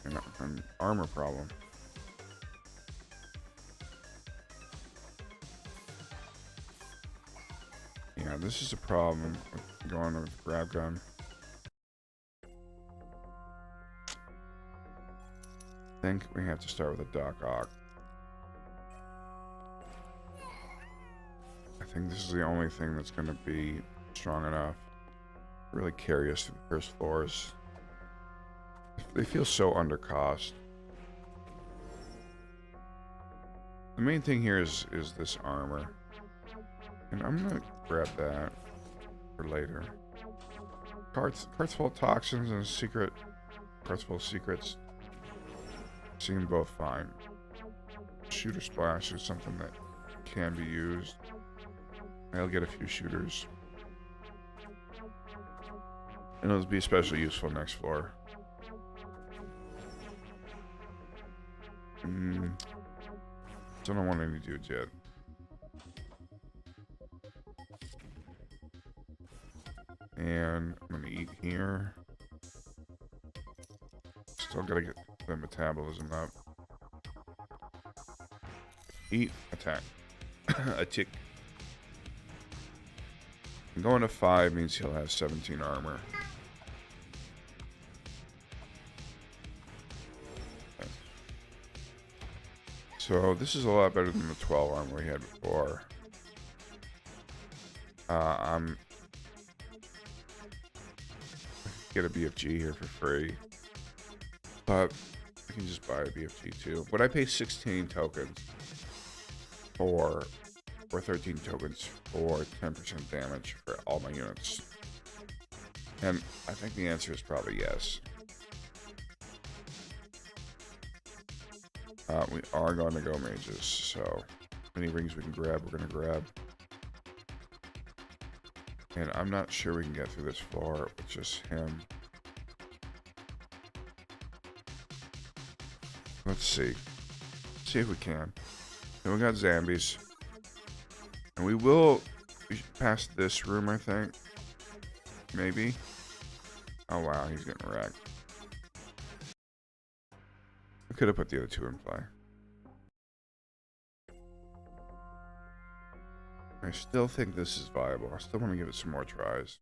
And an armor problem. Yeah, this is a problem with going with grab gun. I think we have to start with a Doc Ock. I think this is the only thing that's going to be strong enough to really carry us to the first floors. They feel so under cost. The main thing here is this armor. And I'm going to grab that for later. Carts full of toxins and carts full of secrets. Seem both fine. Shooter Splash is something that can be used. I'll get a few shooters. And it'll be especially useful next floor. Still don't want any dudes yet. And I'm gonna eat here. Still gotta get the metabolism up. Eat, attack. A tick. Going to 5 means he'll have 17 armor. Okay. So this is a lot better than the 12 armor we had before. I'm get a BFG here for free, but I can just buy a BFG too. Would I pay 16 tokens or 13 tokens for 10% damage for all my units? And I think the answer is probably yes. We are going to go mages, so any rings we can grab, we're going to grab. And I'm not sure we can get through this floor with just him. Let's see. See if we can. Then we got zombies. And we should pass this room, I think. Maybe. Oh wow, he's getting wrecked. I could have put the other two in play. I still think this is viable. I still want to give it some more tries.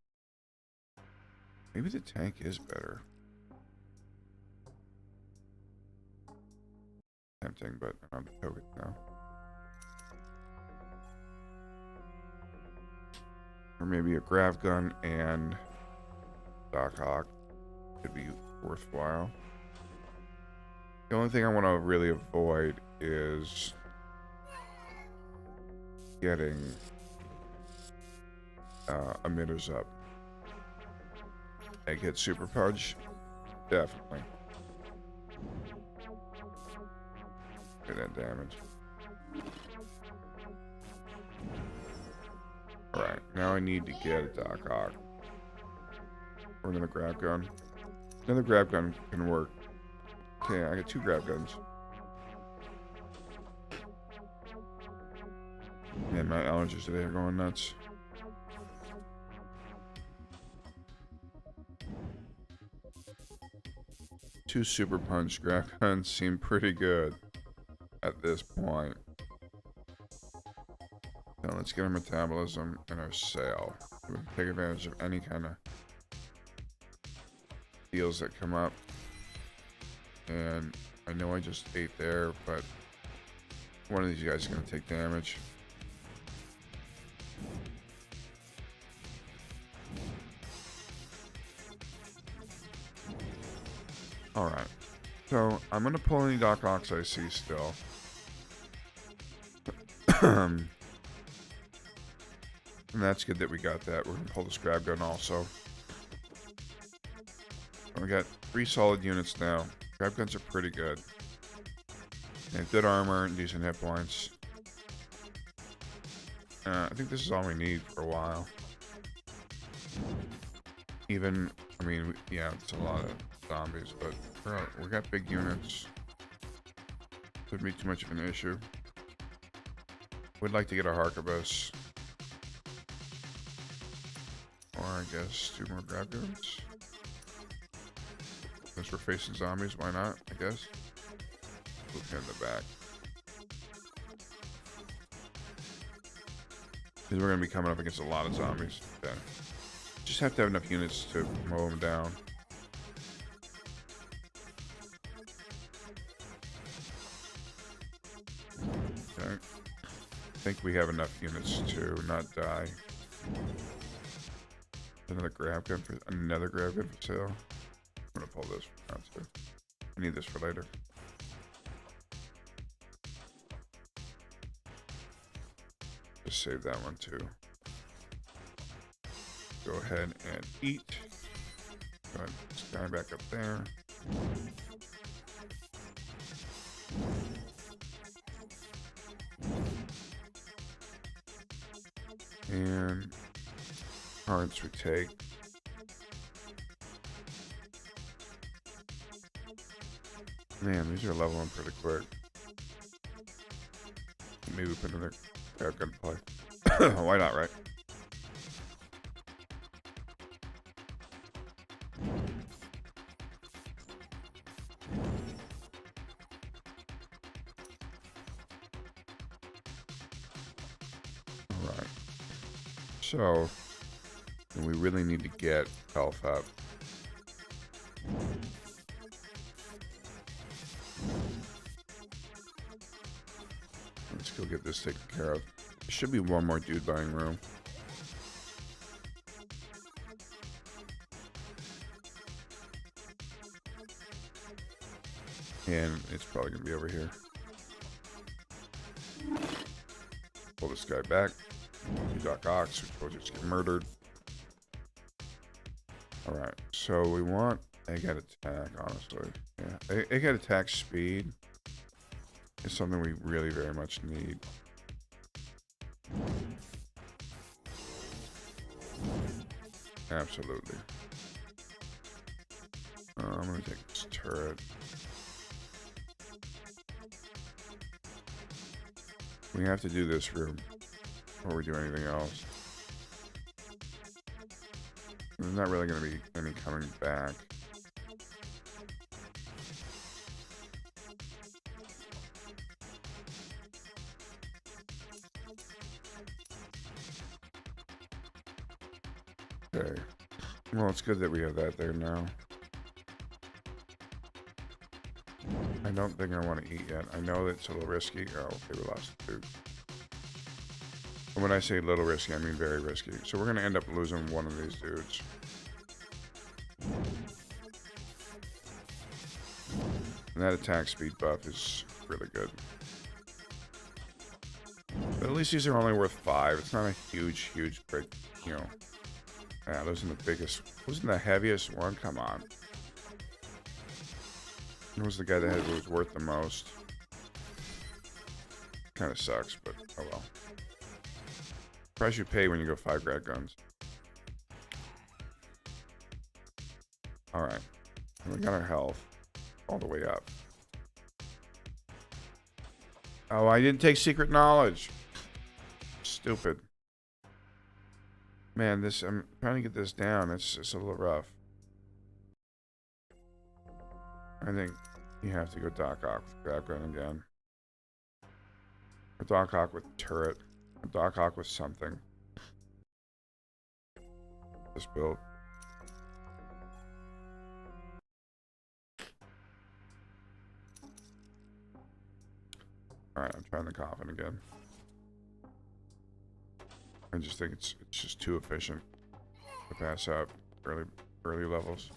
Maybe the tank is better. Tempting, but I don't have the token now. Or maybe a grav gun and Doc Ock could be worthwhile. The only thing I want to really avoid is getting emitters up. Egghead Super Punch? Definitely. Get that damage. Alright, now I need to get a Doc Ock. Or another grab gun. Another grab gun can work. Okay, I got 2 grab guns. Man, my allergies today are going nuts. 2 super punch grab guns seem pretty good at this point. Now let's get our metabolism and our sail. We can take advantage of any kind of deals that come up. And I know I just ate there, but one of these guys is going to take damage. Alright. So, I'm going to pull any Doc Ox I see still. And that's good that we got that. We're going to pull the scrap gun also. We got 3 solid units now. Scrap guns are pretty good. They have good armor and decent hit points. I think this is all we need for a while. Even, I mean, yeah, it's a lot of zombies, but we got big units. Shouldn't be too much of an issue. Would like to get a Harkabus. Or I guess 2 more grab guns. Since we're facing zombies, why not, I guess. Look in the back. Because we're going to be coming up against a lot of zombies. Yeah. Just have to have enough units to mow them down. Okay. I think we have enough units to not die. Another grab gun for sale. I'm gonna pull this out too. I need this for later. Just save that one too. Go ahead and eat. Go ahead, this guy back up there. And cards we take. Man, these are leveling pretty quick. Maybe we put another grab gun play. Why not, right? Alright. So, we really need to get health up. Let's go get this taken care of. There should be one more dude buying room. And it's probably going to be over here. Pull this guy back. Doc Ox, we're supposed to just get murdered. Alright, so we want egg at attack, honestly. Yeah, egg at attack speed is something we really very much need. Absolutely. I'm gonna take this turret. We have to do this room before we do anything else. There's not really going to be any coming back. Okay. Well, it's good that we have that there now. I don't think I want to eat yet. I know that it's a little risky. Oh, okay, we lost food. And when I say little risky, I mean very risky. So we're going to end up losing one of these dudes. And that attack speed buff is really good. But at least these are only worth 5. It's not a huge break, you know. Yeah, those are the biggest. Wasn't the heaviest one? Come on. It was the guy that was worth the most. Kind of sucks, but oh well. Price you pay when you go 5 grad guns. Alright. We got our health all the way up. Oh, I didn't take secret knowledge. Stupid. Man, this, I'm trying to get this down. It's a little rough. I think you have to go Doc Ock with grab gun again. Or Doc Ock with turret. Or Doc Ock with something. This build. Alright, I'm trying the coffin again. I just think it's just too efficient to pass out early levels.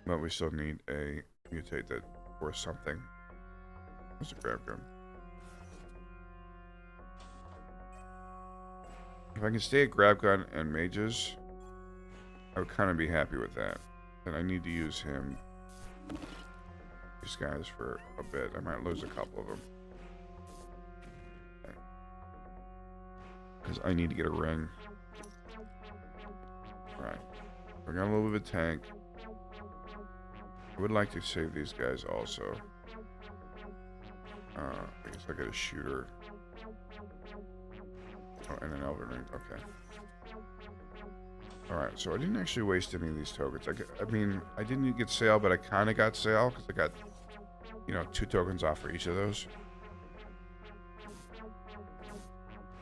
But we still need a mutate that or something. There's a grab gun. If I can stay at grab gun and mages, I would kind of be happy with that. And I need to use him, these guys, for a bit. I might lose a couple of them. Because I need to get a ring. Alright. We got a little bit of a tank. I would like to save these guys also. I guess I get a shooter. Oh, and an elven ring. Okay. Alright, so I didn't actually waste any of these tokens. I mean, I didn't get sale, but I kind of got sale because I got, you know, 2 tokens off for each of those.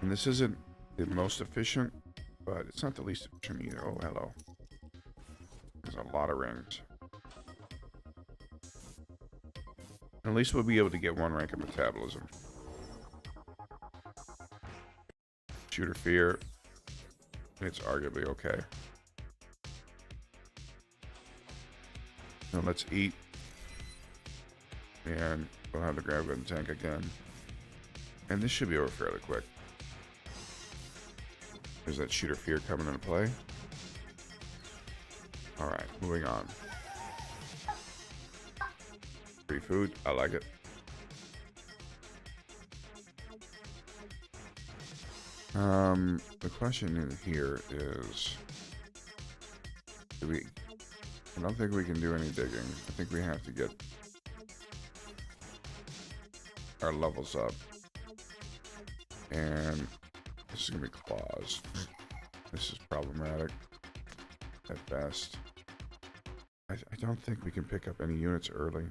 And this isn't the most efficient, but it's not the least efficient either. Oh, hello. There's a lot of rings. At least we'll be able to get 1 rank of metabolism. Shooter fear. It's arguably okay. Now let's eat. And we'll have the grab gun tank again. And this should be over fairly quick. There's that shooter fear coming into play. Alright, moving on. Free food, I like it. The question in here is, I don't think we can do any digging. I think we have to get our levels up. And this is gonna be claws. This is problematic at best. I don't think we can pick up any units early.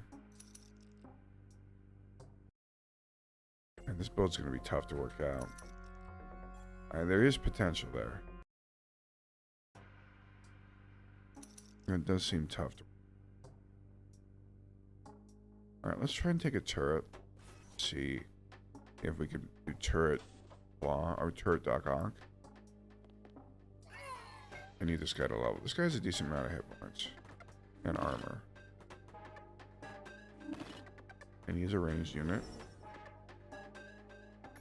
And this build's gonna be tough to work out. There is potential there. It does seem tough to... Alright, let's try and take a turret. See if we can do turret claw or turret Doc Ock. I need this guy to level. This guy has a decent amount of hit points and armor. And he's a ranged unit.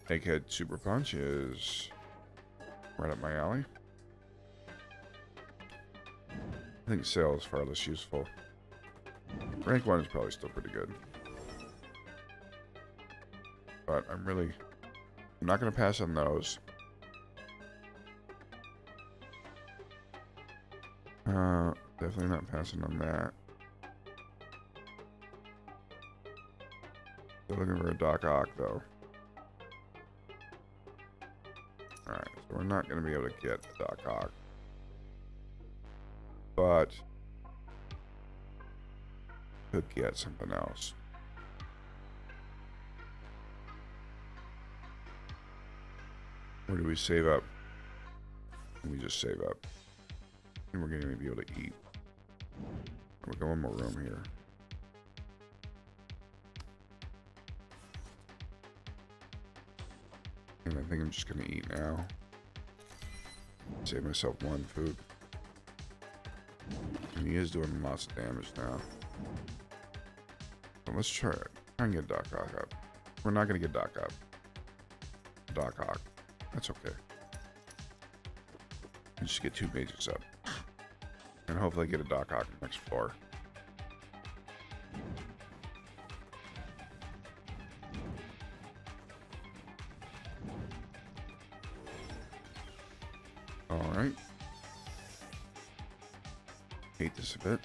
Egghead Super Punch is right up my alley. I think Sail is far less useful. Rank 1 is probably still pretty good. But I'm not going to pass on those. Definitely not passing on that. Still looking for a Doc Ock though. Alright, so we're not going to be able to get the Doc Ock. But could get something else. Or do we save up? We just save up. And we're going to be able to eat. We're going more room here. And I think I'm just going to eat now. Save myself 1 food. And he is doing lots of damage now. But let's try and get Doc Ock up. We're not going to get Doc up. Doc Ock. That's okay. And just get 2 mages up. And hopefully get a Doc Ock next floor. Alright. Hate this event.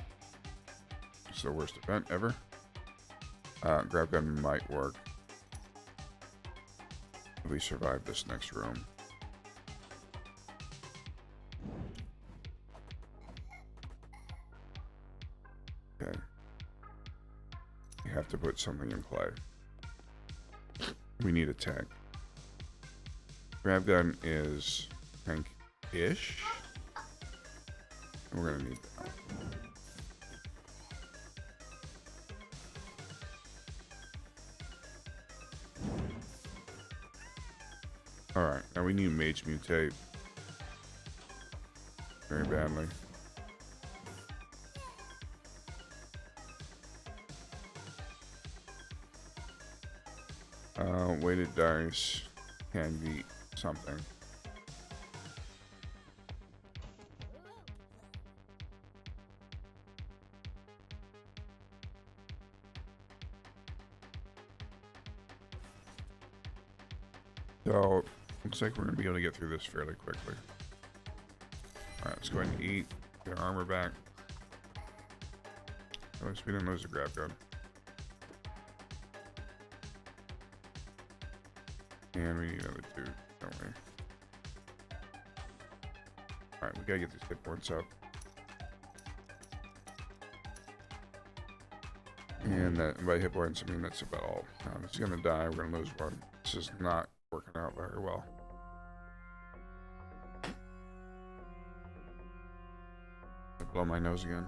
It's the worst event ever. Grab gun might work. If we survive this next room. to put something in play. We need a tank. Grab gun is tank-ish. We're gonna need that. Alright, now we need mage mutate. Very badly. Weighted dice can be something. So, looks like we're going to be able to get through this fairly quickly. Alright, let's go ahead and eat. Get our armor back. At least we didn't lose a grab gun. And we need another 2, don't we? Alright, we gotta get these hit points up. And that, by hit points, I mean that's about all. It's gonna die, we're gonna lose 1. This is not working out very well. Blow my nose again.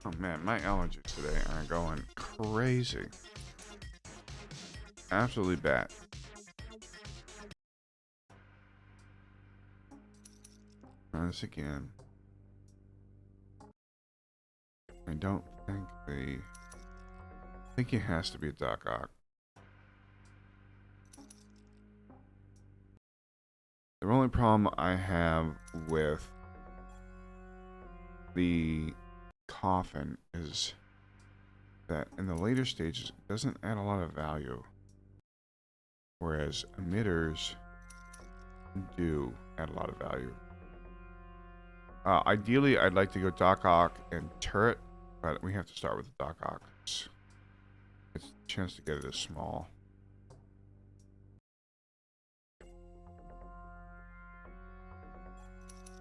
Oh man, my allergies today are going crazy. Absolutely bad. Try this again. I don't think I think it has to be a Doc Ock. The only problem I have with the coffin is that in the later stages it doesn't add a lot of value, whereas emitters do add a lot of value. Ideally I'd like to go Doc Ock and turret, but we have to start with the Doc Ock. It's the chance to get it is small.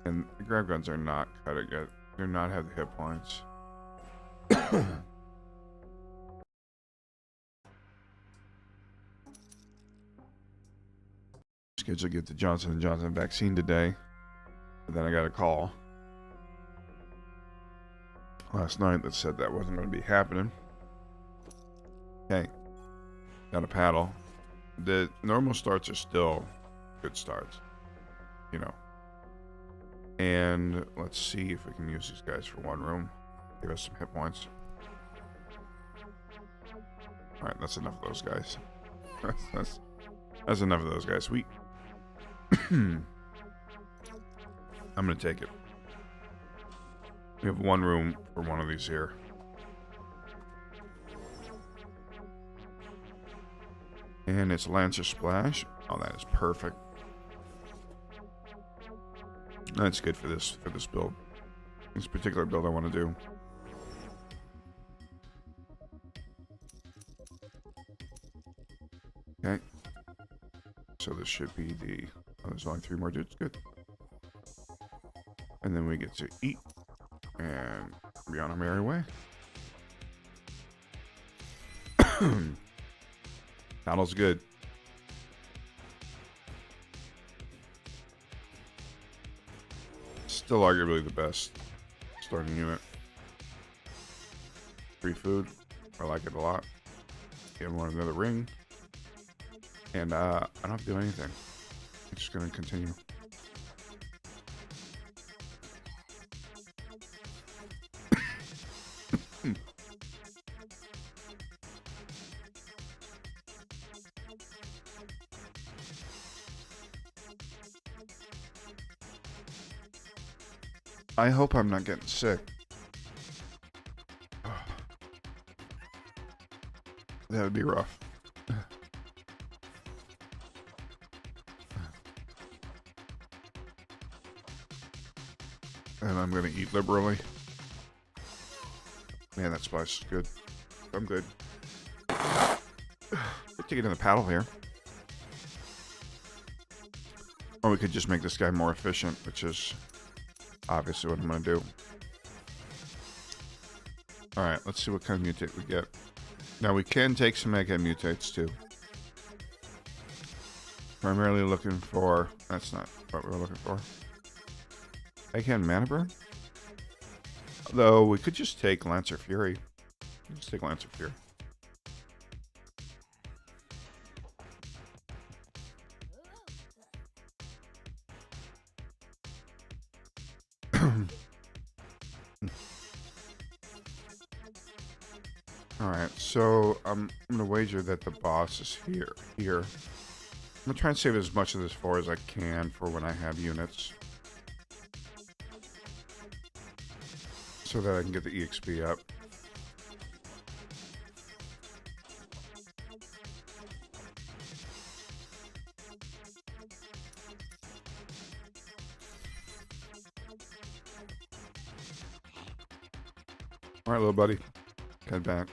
And the grab guns are not cut it yet. Do not have the hit points. Scheduled to get the Johnson & Johnson vaccine today. But then I got a call last night that said that wasn't going to be happening. Okay. Got a paddle. The normal starts are still good starts. You know. And let's see if we can use these guys for 1 room. Give us some hit points. Alright, that's enough of those guys. That's enough of those guys. I'm gonna take it. We have 1 room for one of these here. And it's Lancer Splash. Oh, that is perfect. That's good for this build. This particular build I want to do. Okay. So this should be the... Oh, there's only 3 more dudes. Good. And then we get to eat. And be on our merry way. Paddle's good. Still arguably the best starting unit. Free food. I like it a lot. Get one another ring. And I don't have to do anything. I'm just going to continue. I hope I'm not getting sick. That would be rough. And I'm going to eat liberally. Man, that splice is good. I'm good. We're taking the paddle here. Or we could just make this guy more efficient, which is obviously what I'm going to do. Alright, let's see what kind of mutate we get. Now, we can take some egghead mutates, too. Primarily looking for... That's not what we're looking for. Egghead mana burn? Though, we could just take Lancer Fury. Let's take Lancer Fury. Alright, so I'm going to wager that the boss is here. I'm going to try and save as much of this for as I can for when I have units. So that I can get the EXP up. Alright, little buddy. Head back.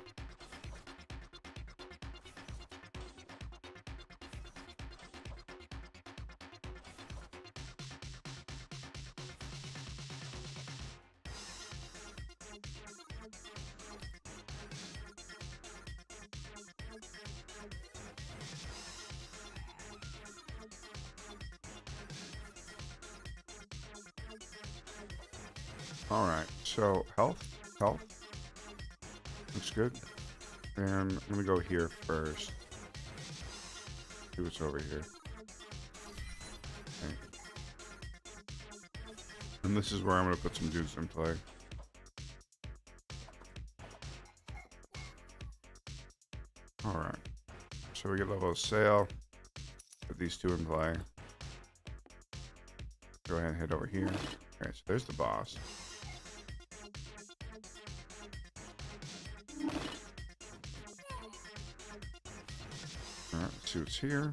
Alright, so health. Looks good. And I'm going to go here first. See what's over here. Okay. And this is where I'm going to put some dudes in play. Alright. So we get level of sail. Put these two in play. Go ahead and head over here. Alright, so there's the boss. Alright, let's see what's here.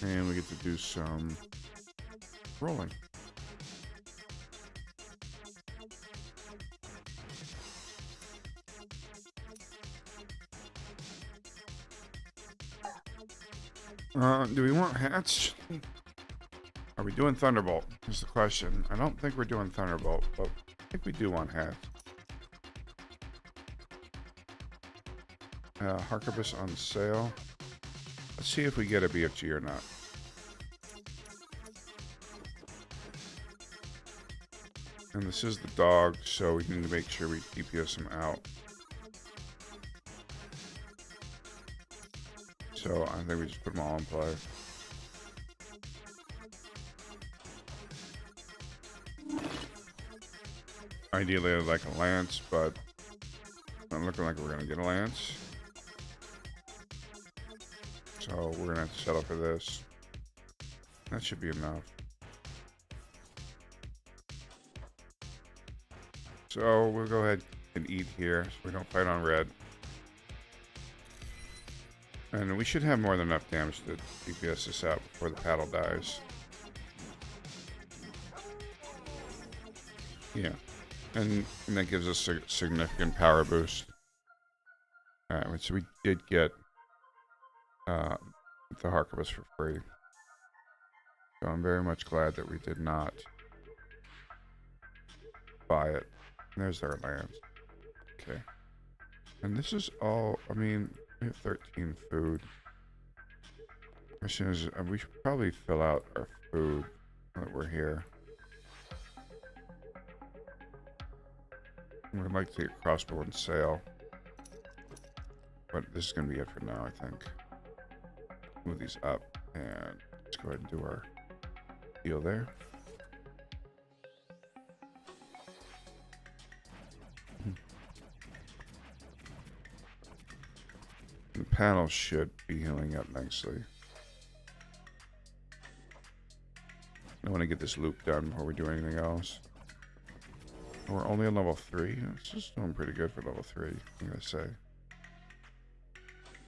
And we get to do some rolling. Do we want hats? Are we doing Thunderbolt? Is the question. I don't think we're doing Thunderbolt, but I think we do want hats. Harkabus on sale. Let's see if we get a BFG or not. And this is the dog, so we need to make sure we DPS him out. So I think we just put them all in play. Ideally, I'd like a lance, but it's not looking like we're going to get a lance. So we're going to have to settle for this. That should be enough. So we'll go ahead and eat here so we don't fight on red. And we should have more than enough damage to DPS this out before the paddle dies. Yeah. And that gives us a significant power boost. Alright, so we did get the Harkabus for free. So I'm very much glad that we did not buy it. And there's our lands. Okay. And this is all, I mean, we have 13 food. As soon as, we should probably fill out our food now that we're here. We'd like to get crossbow and sail. But this is going to be it for now, I think. Move these up and let's go ahead and do our deal there. The panel should be healing up nicely. I want to get this loop done before we do anything else. We're only on level 3. This is doing pretty good for level 3, I'm going to say.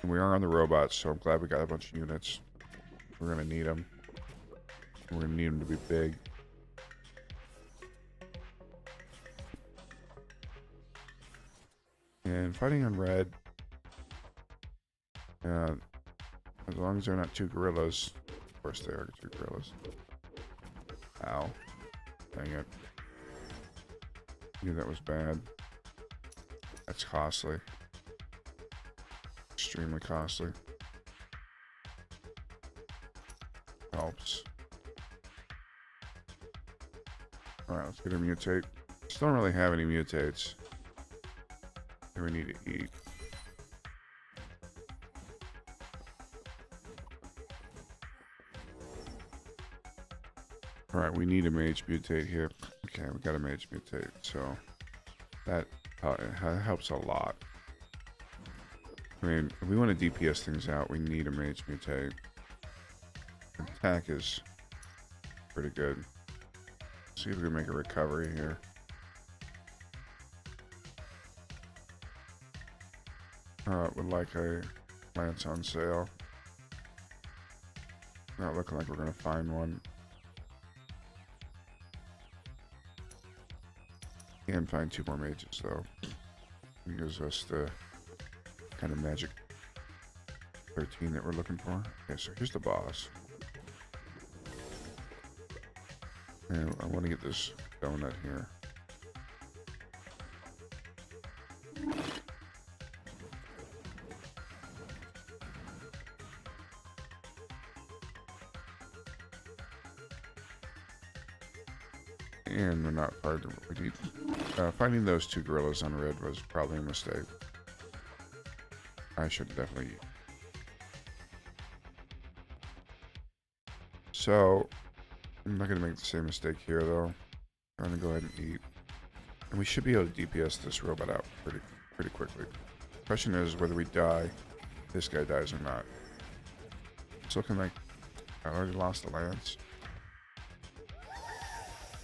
And we are on the robots, so I'm glad we got a bunch of units. We're going to need them. We're going to need them to be big. And fighting on red. As long as they're not 2 gorillas. Of course they are 2 gorillas. Ow. Dang it. Knew that was bad. That's costly. Extremely costly. Helps. Alright, let's get a mutate. Still don't really have any mutates. We need to eat. Alright, we need a mage mutate here. Okay, we got a mage mutate, so that helps a lot. I mean, if we want to DPS things out, we need a mage mutate. Attack is pretty good. See if we can make a recovery here. Would like a lance on sale. Not looking like we're gonna find one. Can find 2 more mages though. It gives us the kind of magic 13 that we're looking for. Okay, so here's the boss. And I want to get this donut here. And we're not far to what we need. Finding those 2 gorillas on red was probably a mistake. I should definitely. So, I'm not going to make the same mistake here though. I'm going to go ahead and eat. And we should be able to DPS this robot out pretty quickly. The question is whether we die, this guy dies or not. It's looking like I already lost the lance.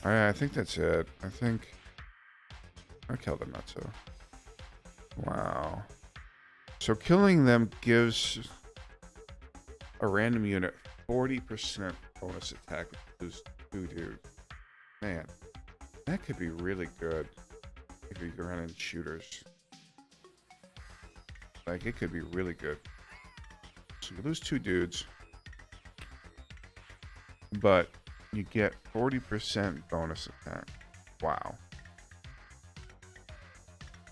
I think that's it. I think I killed him, not so. Wow. So killing them gives a random unit 40% bonus attack with those 2 dudes. Man, that could be really good if you go around and shooters. Like, it could be really good. So you lose 2 dudes, but you get 40% bonus attack. Wow.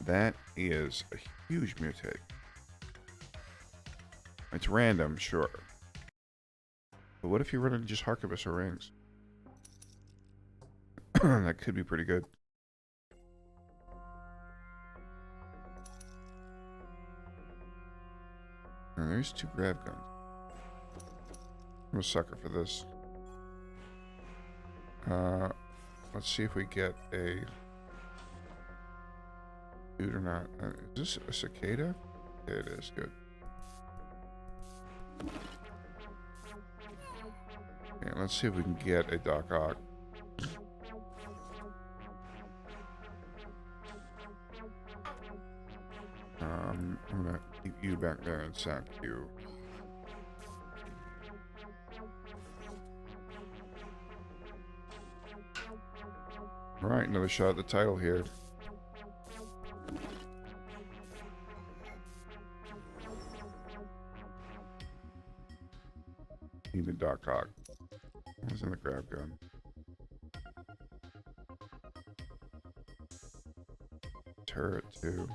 That is a huge mutate. It's random, sure. But what if you run into just Harkabus or rings? That could be pretty good. And there's 2 grab guns. I'm a sucker for this. Let's see if we get a dude or not. Is this a cicada? Yeah, it is. Good. Yeah, let's see if we can get a Doc Ock. I'm gonna keep you back there and sack you. Alright, another shot at the title here. Need the Doc Ock. What's in the grab gun? Turret too.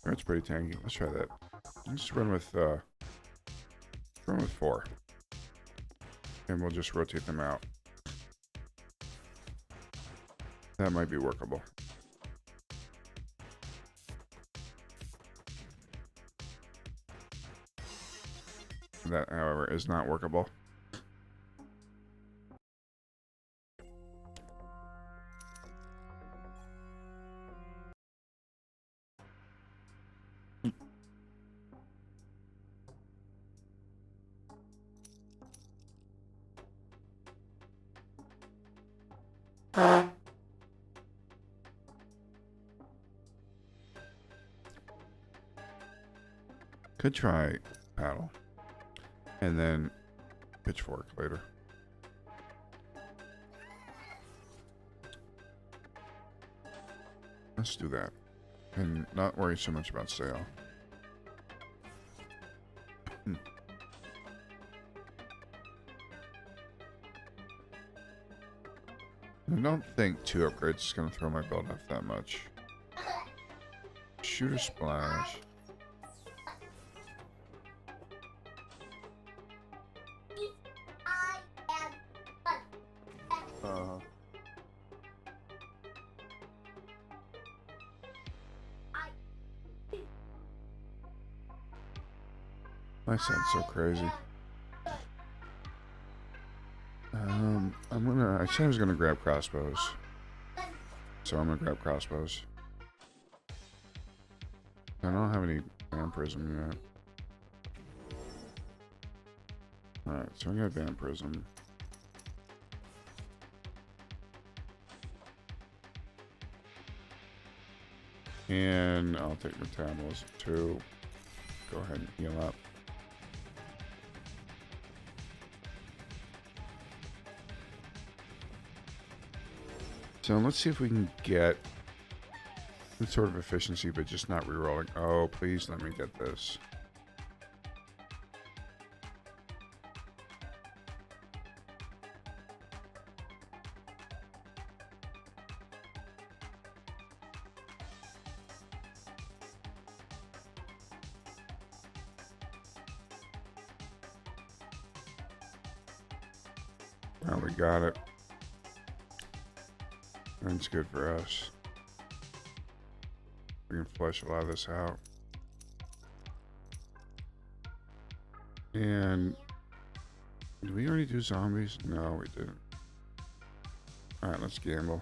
That's pretty tanky. Let's try that. Let's run with 4. And we'll just rotate them out. That might be workable. That, however, is not workable. Could try paddle. And then pitchfork later. Let's do that. And not worry so much about sail. I don't think 2 upgrades is going to throw my build off that much. Shooter splash. My sounds so crazy. I said I was gonna grab crossbows. So I'm gonna grab crossbows. I don't have any vampirism yet. Alright, so I got vampirism. And I'll take metabolism too. Go ahead and heal up. So let's see if we can get some sort of efficiency, but just not rerolling. Oh, please let me get this. Well, we got it. That's good for us. We can flush a lot of this out. And did we already do zombies? No, we didn't. Alright, let's gamble.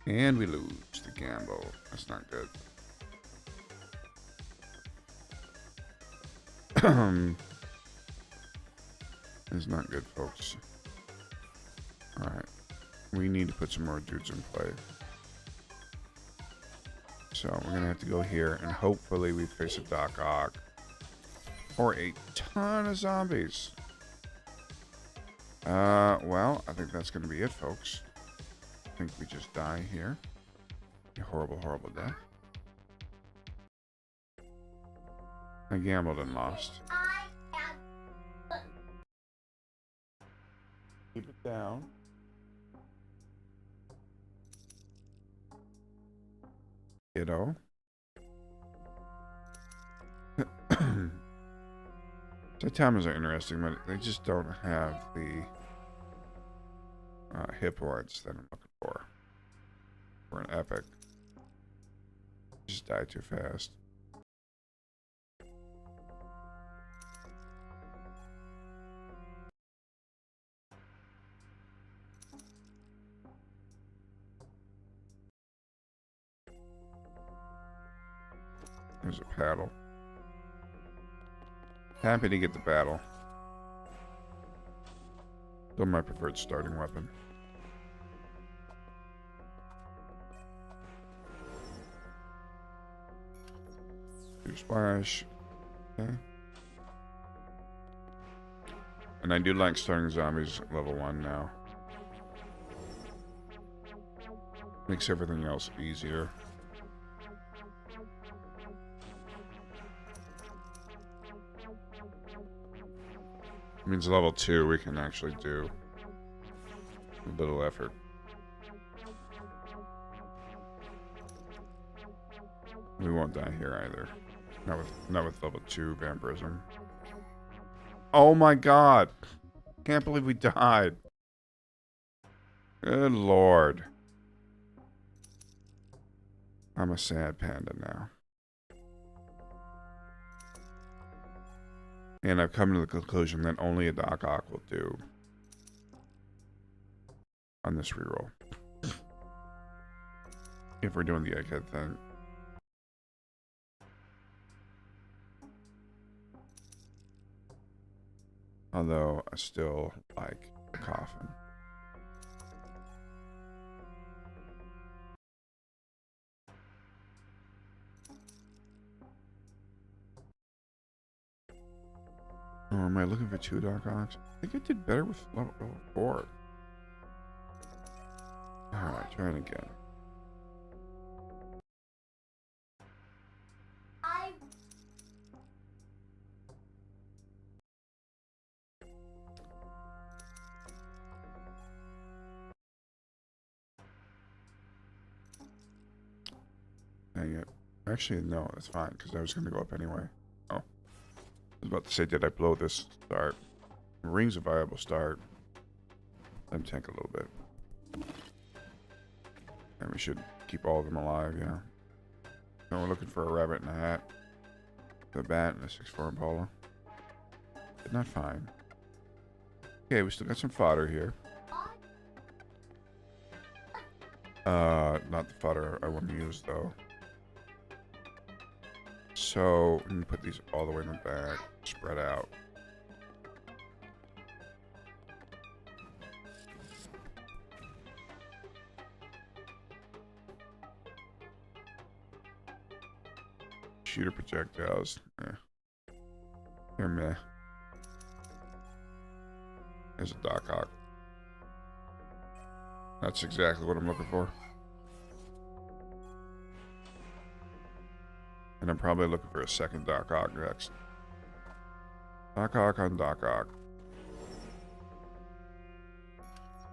And we lose the gamble. That's not good. It's not good, folks. Alright. We need to put some more dudes in play. So we're going to have to go here, and hopefully we face a Doc Ock. Or a ton of zombies. Well, I think that's going to be it, folks. I think we just die here. A horrible, horrible death. I gambled and lost. Keep it down. Kiddo. Saitamas are interesting, but they just don't have the hip wards that I'm looking for. For an epic. Just die too fast. There's a paddle. Happy to get the paddle. Still my preferred starting weapon. Do splash. Okay. And I do like starting zombies at level 1 now. Makes everything else easier. Means level 2 we can actually do a little effort. We won't die here either. Not with level 2 vampirism. Oh my god! Can't believe we died. Good lord. I'm a sad panda now. And I've come to the conclusion that only a Doc Ock will do on this reroll. If we're doing the egghead thing. Although I still like the coffin. Oh, am I looking for 2 Doc Ocks? I think I did better with level 4. Alright, trying again. Dang it. Actually, no, that's fine, because I was going to go up anyway. Oh. I was about to say, did I blow this start? Ring's a viable start. Let him tank a little bit. And we should keep all of them alive, yeah. Now we're looking for a rabbit in a hat. The bat and a 6'4" Impala. But not fine. Okay, we still got some fodder here. Not the fodder I want to use, though. So, I'm going to put these all the way in the back, spread out. Shooter projectiles. They're meh. There's a Doc Ock. That's exactly what I'm looking for. And I'm probably looking for a second Doc Ock next. Doc Ock on Doc Ock.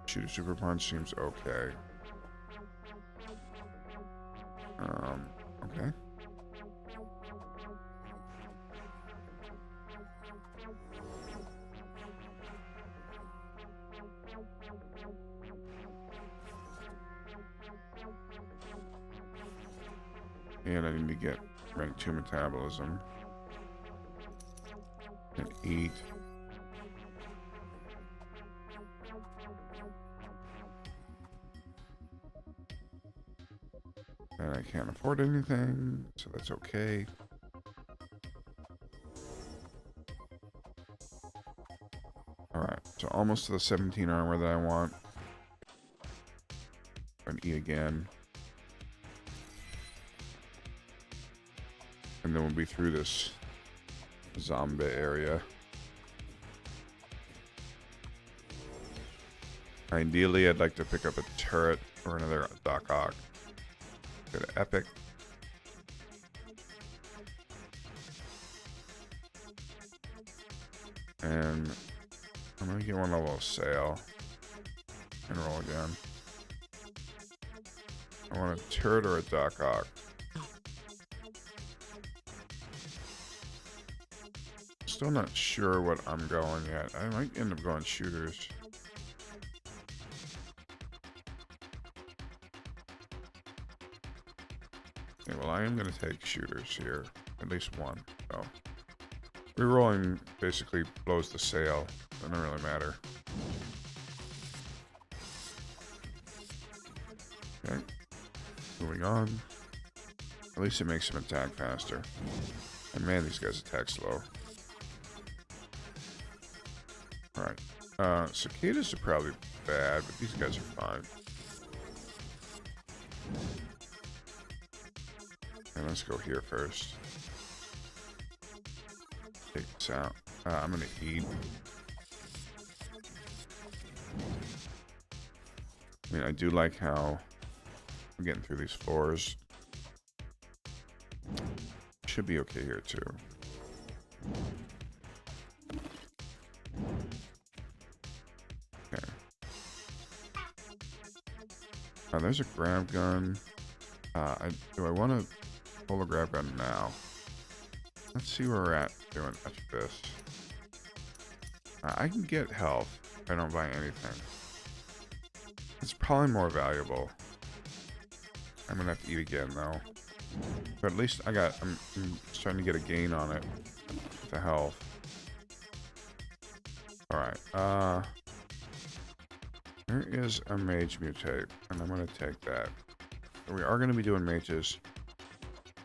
Shooter Super Punch seems okay. Okay. And I need to get rank 2 metabolism. And eat. And I can't afford anything, so that's okay. Alright, so almost to the 17 armor that I want. And eat again. And then we'll be through this zombie area. Ideally, I'd like to pick up a turret or another Doc Ock. Go to Epic. And I'm going to get one level of sail. And roll again. I want a turret or a Doc Ock. Still not sure what I'm going yet. I might end up going shooters. Okay, well, I am going to take shooters here. At least one. So, rerolling basically blows the sail. Doesn't really matter. Okay. Moving on. At least it makes him attack faster. And man, these guys attack slow. Alright. Cicadas are probably bad, but these guys are fine. And let's go here first. Take this out. I'm gonna eat. I mean, I do like how I'm getting through these floors. Should be okay here too. Okay. There's a grab gun. Do I want to Pull the grab gun now. Let's see where we're at doing this. I can get health if I don't buy anything. It's probably more valuable. I'm gonna have to eat again though. But at least I'm starting to get a gain on it. The health. Alright, there is a mage mutate, and I'm gonna take that. We are gonna be doing mages.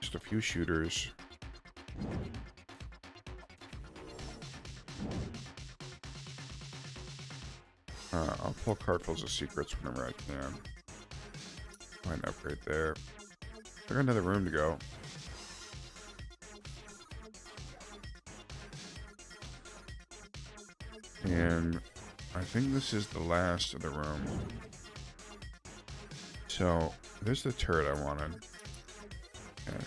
Just a few shooters. I'll pull cartfuls of secrets whenever I can. Find an upgrade there. I got another room to go. And I think this is the last of the room. So, there's the turret I wanted. Okay.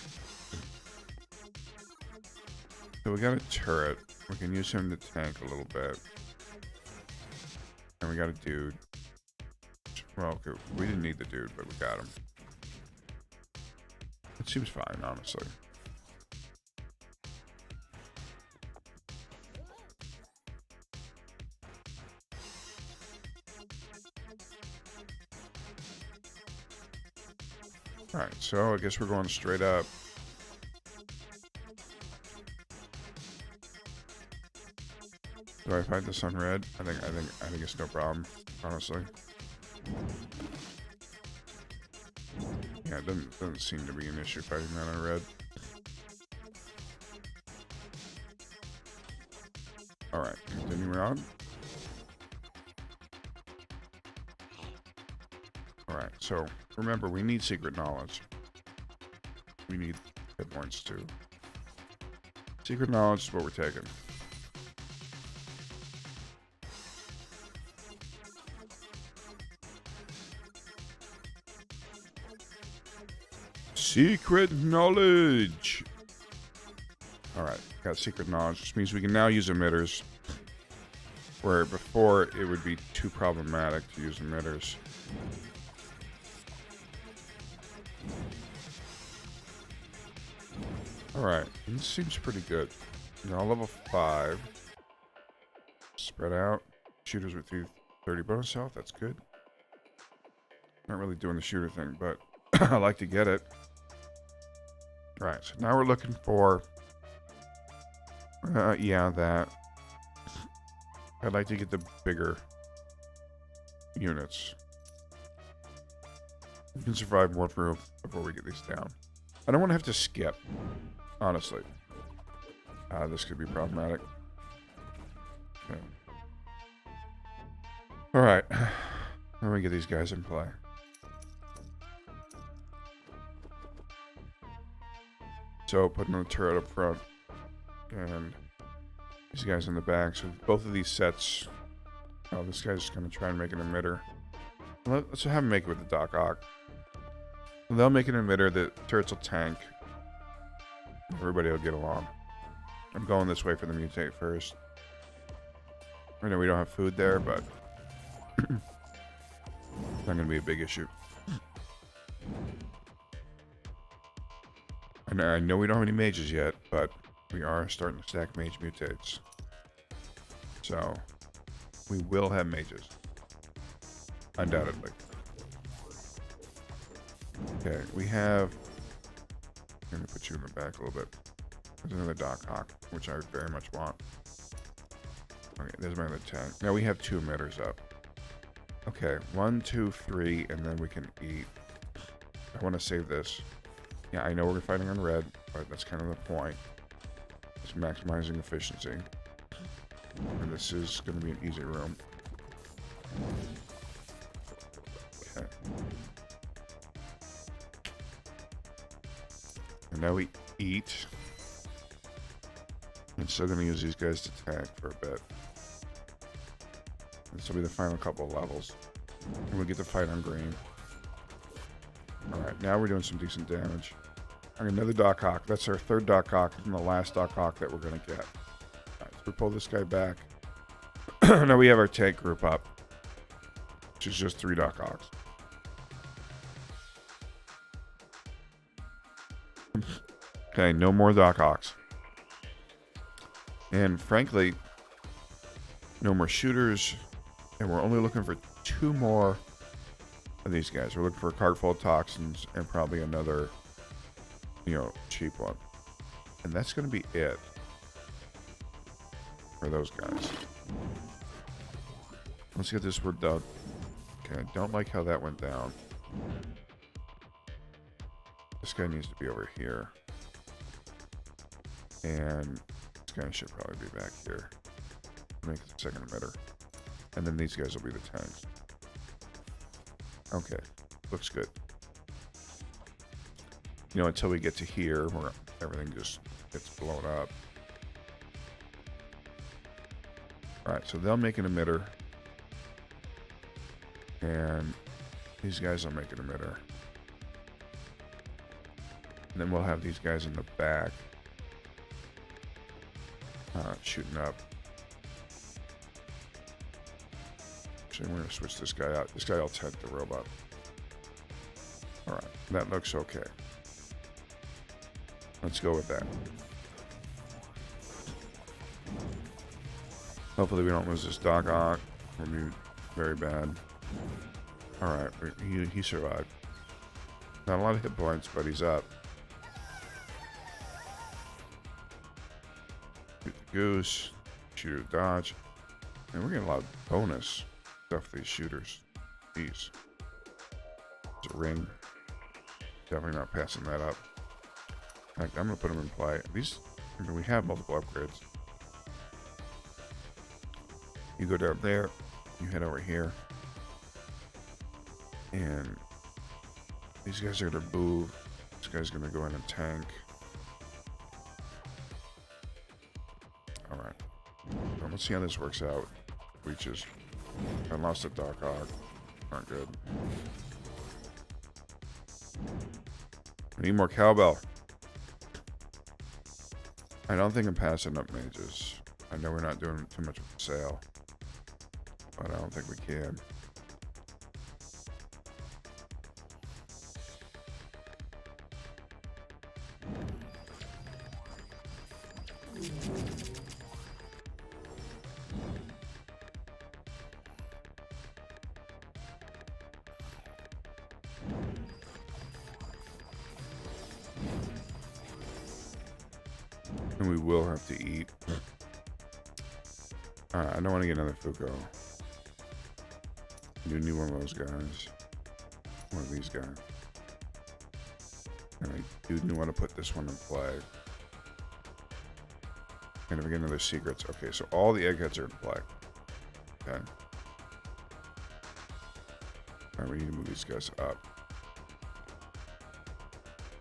So we got a turret. We can use him to tank a little bit. And we got a dude. Well, okay, we didn't need the dude, but we got him. It seems fine, honestly. Alright, so I guess we're going straight up. Do I fight this on red? I think it's no problem, honestly. Yeah, it doesn't seem to be an issue fighting that on red. Alright, continuing on. Alright, so remember, we need secret knowledge. We need hit points too. Secret knowledge is what we're taking. Secret knowledge. Alright, got secret knowledge, which means we can now use emitters. Where before it would be too problematic to use emitters. Alright, this seems pretty good. You're all level 5. Spread out. Shooters with 30 bonus health, that's good. Not really doing the shooter thing, but I like to get it. Right, so now we're looking for... yeah, that. I'd like to get the bigger units. We can survive one room before we get these down. I don't want to have to skip, honestly. This could be problematic. Okay. Alright. Let me get these guys in play. So, putting the turret up front. And these guys in the back. So, both of these sets... Oh, this guy's going to try and make an emitter. Let's have him make it with the Doc Ock. They'll make an emitter, the turrets will tank. Everybody will get along. I'm going this way for the mutate first. I know we don't have food there, but... it's not going to be a big issue. And I know we don't have any mages yet, but we are starting to stack mage mutates. So, we will have mages. Undoubtedly. Okay, we have... I'm going to put you in the back a little bit. There's another Doc Ock, which I very much want. Okay, there's my other tank. Now we have 2 emitters up. Okay, 1, 2, 3, and then we can eat. I want to save this. Yeah, I know we're fighting on red, but that's kind of the point. It's maximizing efficiency. And this is going to be an easy room. Okay. And now we eat. I'm still going to use these guys to tank for a bit. This will be the final couple of levels. And we'll get to fight on green. Alright, now we're doing some decent damage. Another Doc Ock. That's our 3rd Doc Ock and the last Doc Ock that we're going to get. Alright, so we pull this guy back. Now we have our tank group up. Which is just 3 Doc Ocks. Okay, no more Doc Ox. And frankly, no more shooters. And we're only looking for 2 more of these guys. We're looking for a cart full of toxins and probably another, cheap one. And that's going to be it for those guys. Let's get this word done. Okay, I don't like how that went down. This guy needs to be over here. And this guy should probably be back here. Make the second emitter. And then these guys will be the tanks. Okay, looks good. Until we get to here where everything just gets blown up. Alright, so they'll make an emitter. And these guys will make an emitter. And then we'll have these guys in the back shooting up. Actually, we're going to switch this guy out. This guy will tent the robot. Alright, that looks okay. Let's go with that. Hopefully we don't lose this Doc Ock. It would be very bad. Alright, he survived. Not a lot of hit points, but he's up. Shoot the goose. Shooter dodge. And we're getting a lot of bonus stuff for these shooters. Jeez. There's a ring. Definitely not passing that up. I'm going to put them in play. These, we have multiple upgrades. You go down there. You head over here. And these guys are going to move. This guy's going to go in and tank. Alright. So let's see how this works out. Reaches. I lost a Doc Ock. Not good. I need more cowbell. I don't think I'm passing up mages. I know we're not doing too much of a sale. But I don't think we can. And we will have to eat. Alright, I don't want to get another Fuko. You need one of those guys. One of these guys. And I do want to put this one in play. And if we get another secrets. Okay, so all the eggheads are in play. Okay. Alright, we need to move these guys up.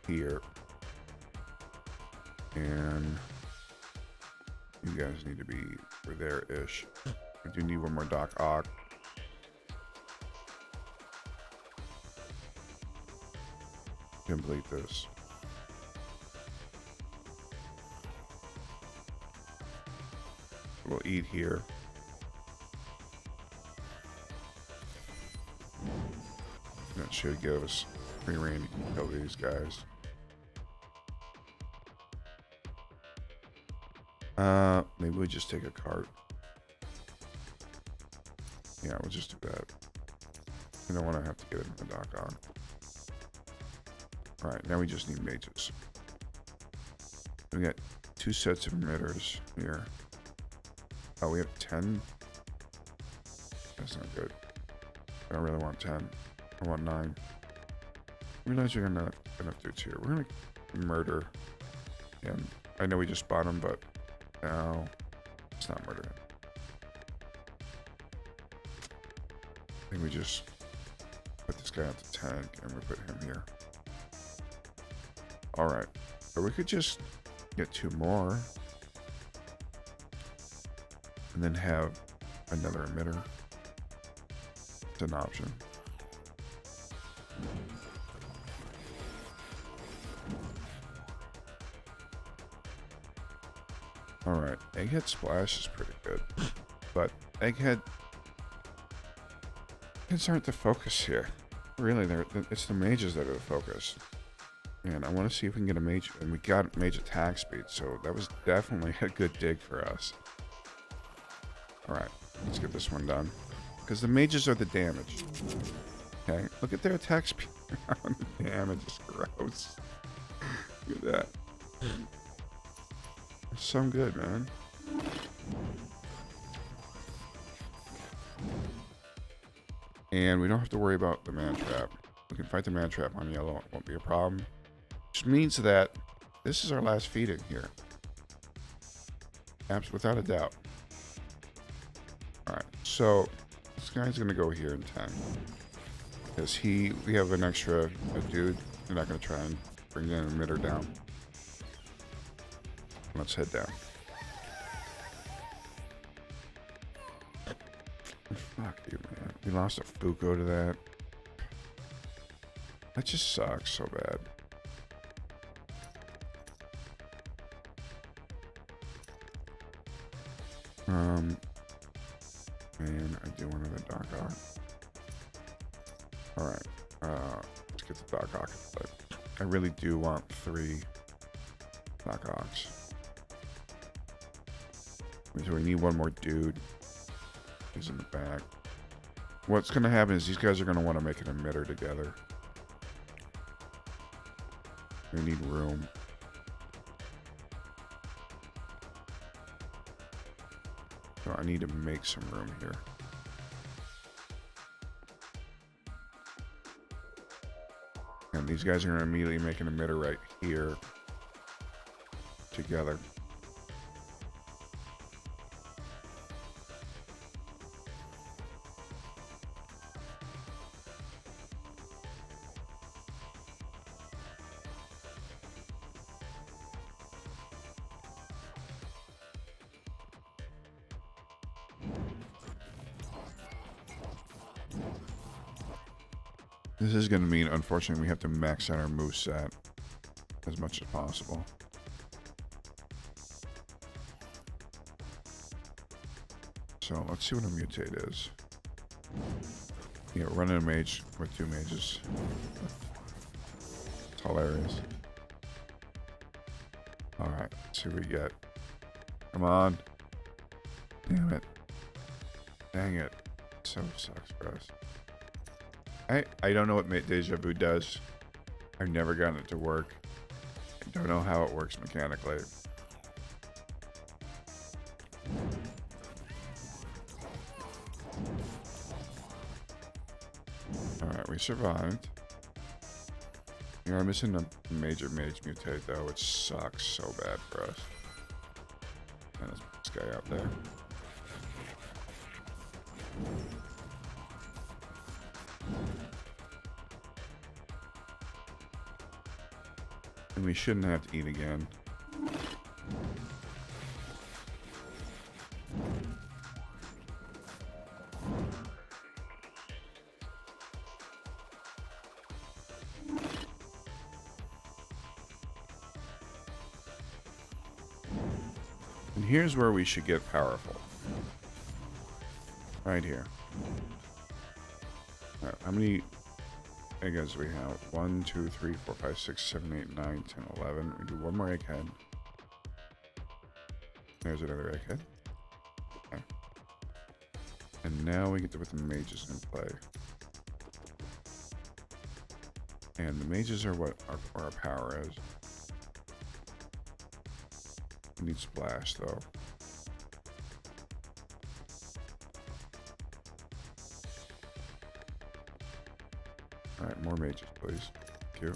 Here. And you guys need to be over there-ish. I do need one more Doc Ock. Complete this. We'll eat here. That should give us free reign to kill these guys. Maybe we just take a cart. Yeah, we'll just do that. I don't want to have to get it in the Doc on. Alright, now we just need mages. We got 2 sets of emitters here. Oh, we have 10? That's not good. I don't really want 10. I want 9. I realize you're gonna enough dudes here. We're gonna murder him. I know we just bought him, but no, it's not murder him. I think we just put this guy out the tank and we put him here. Alright. Or we could just get 2 more. And then have another emitter. It's an option. Alright, Egghead Splash is pretty good. But Eggheads aren't the focus here. Really, it's the mages that are the focus. And I want to see if we can get a mage. And we got mage attack speed, so that was definitely a good dig for us. Alright, let's get this one done. Because the mages are the damage. Okay, look at their attack speed. The damage is gross. Look at that. It's so good, man. And we don't have to worry about the man trap. We can fight the man trap on yellow. It won't be a problem. Which means that this is our last feeding here. Without a doubt. Alright, so this guy's going to go here in 10. Because we have an extra dude. We're not going to try and bring the emitter down. Let's head down. Fuck you, man. We lost a Fuko to that. That just sucks so bad. And I do want another Dark Hawk. Alright. Let's get the Dark Hawk. But I really do want 3 Dark Hawks. So we need one more dude. He's in the back. What's going to happen is these guys are going to want to make an emitter together. We need room. So I need to make some room here. And these guys are going to immediately make an emitter right here together. This is going to mean, unfortunately, we have to max out our moveset as much as possible. So let's see what a mutate is. Yeah, running a mage with 2 mages. It's hilarious. Alright, let's see what we get. Come on. Damn it. Dang it. So sucks for us. I don't know what Deja Vu does. I've never gotten it to work. I don't know how it works mechanically. Alright, we survived. You know, I'm missing a major mage mutate though, which sucks so bad for us. And there's this guy out there. And we shouldn't have to eat again. And here's where we should get powerful. Right here. Alright, how many eggheads do we have? 1, 2, 3, 4, 5, 6, 7, 8, 9, 10, 11. We do one more egghead. There's another egghead. Okay. And now we get to put the mages in play. And the mages are what our power is. We need splash though. Alright, more mages, please. Thank you.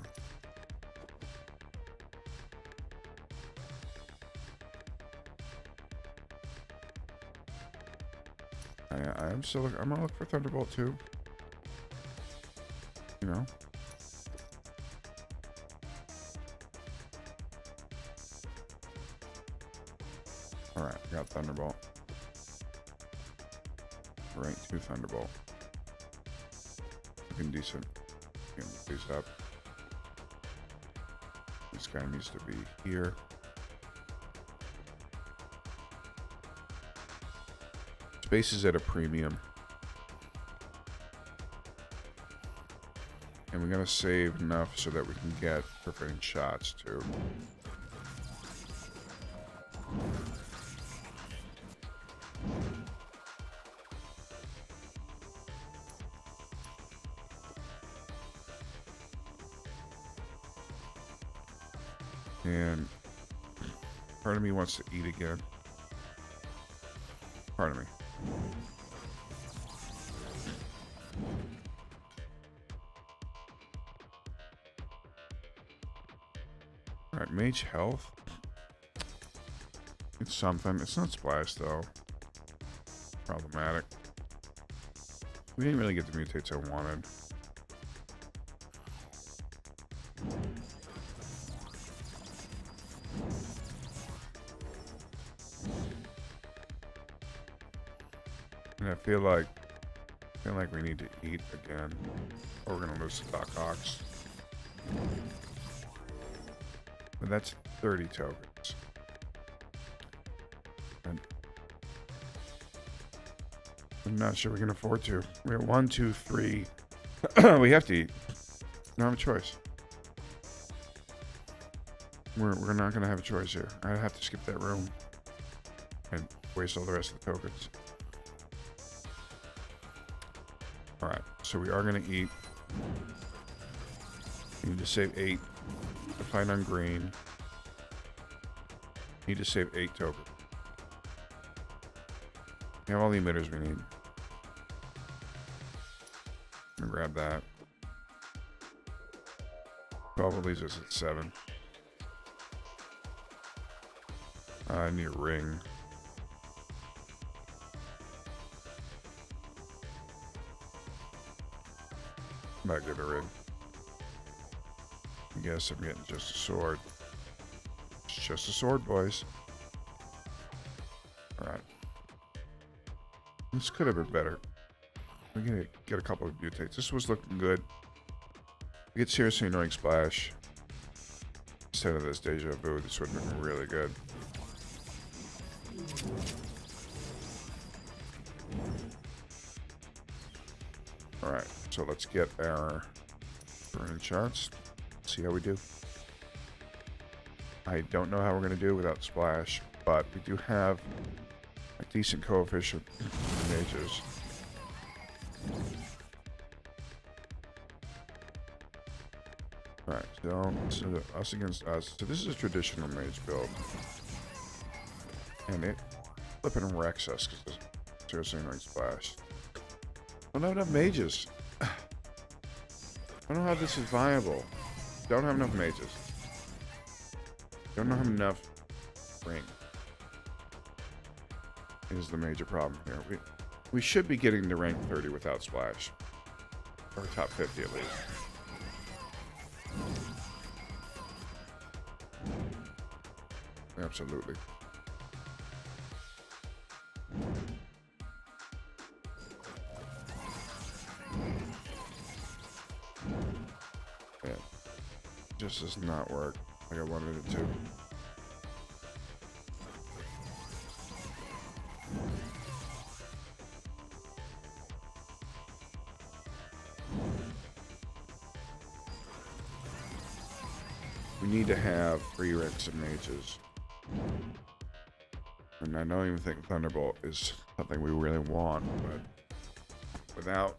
I'm gonna look for Thunderbolt too. You know? Alright, got Thunderbolt. Rank 2 Thunderbolt. Looking decent. Get these up. This guy needs to be here. Space is at a premium. And we gotta save enough so that we can get preventing shots too. And part of me wants to eat again. Part of me. Alright, mage health. It's something. It's not splash though. Problematic. We didn't really get the mutates I wanted. And I feel like we need to eat again, or we're gonna lose the Doc Hawks. But that's 30 tokens. And I'm not sure we can afford to. We're 1, 2, 3. We have to eat. Don't have a choice. We're not gonna have a choice here. I have to skip that room and waste all the rest of the tokens. Alright, so we are going to eat. We need to save 8 to fight on green. Need to save 8 tokens. We have all the emitters we need. I'm going to grab that. 12 leaves us at 7. I need a ring. Might get a ring. I guess I'm getting just a sword. It's just a sword, boys. Alright. This could have been better. We're gonna get a couple of mutates. This was looking good. We get seriously annoying splash. Instead of this deja vu, this would have been really good. Alright, so let's get our burning shots. See how we do. I don't know how we're going to do without splash, but we do have a decent coefficient in mages. Alright, so us against us. So this is a traditional mage build. And it flipping wrecks us because it's seriously annoying splash. I don't have enough mages. I don't know how this is viable. Don't have enough mages. Don't have enough ring. Is the major problem here. We should be getting to rank 30 without splash. Or top 50 at least. Absolutely. Yeah. Just does not work like I wanted it to. We need to have 3 ranks of mages. And I don't even think Thunderbolt is something we really want, but without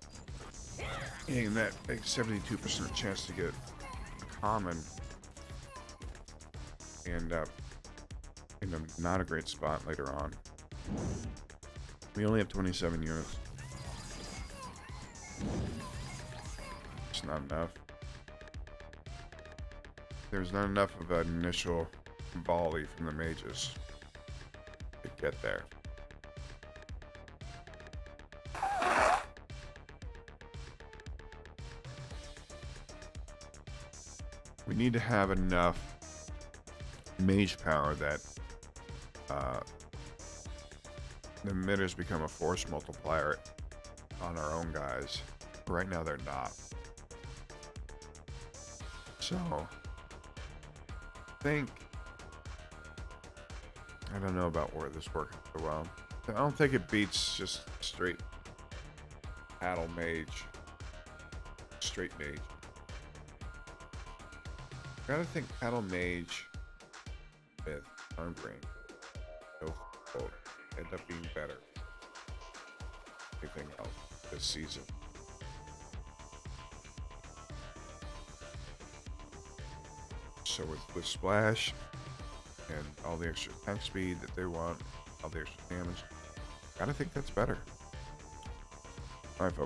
getting that 72% chance to get a common, end up in a not a great spot later on. We only have 27 units. It's not enough. There's not enough of an initial volley from the mages to get there. We need to have enough mage power that the emitters become a force multiplier on our own guys. Right now they're not. So I don't know about where this works so well. I don't think it beats just straight paddle mage, straight mage. Gotta think Paddle Mage with Arm Brain. Both end up being better. Anything else this season. So with Splash and all the extra attack speed that they want, all the extra damage, gotta think that's better. Alright folks.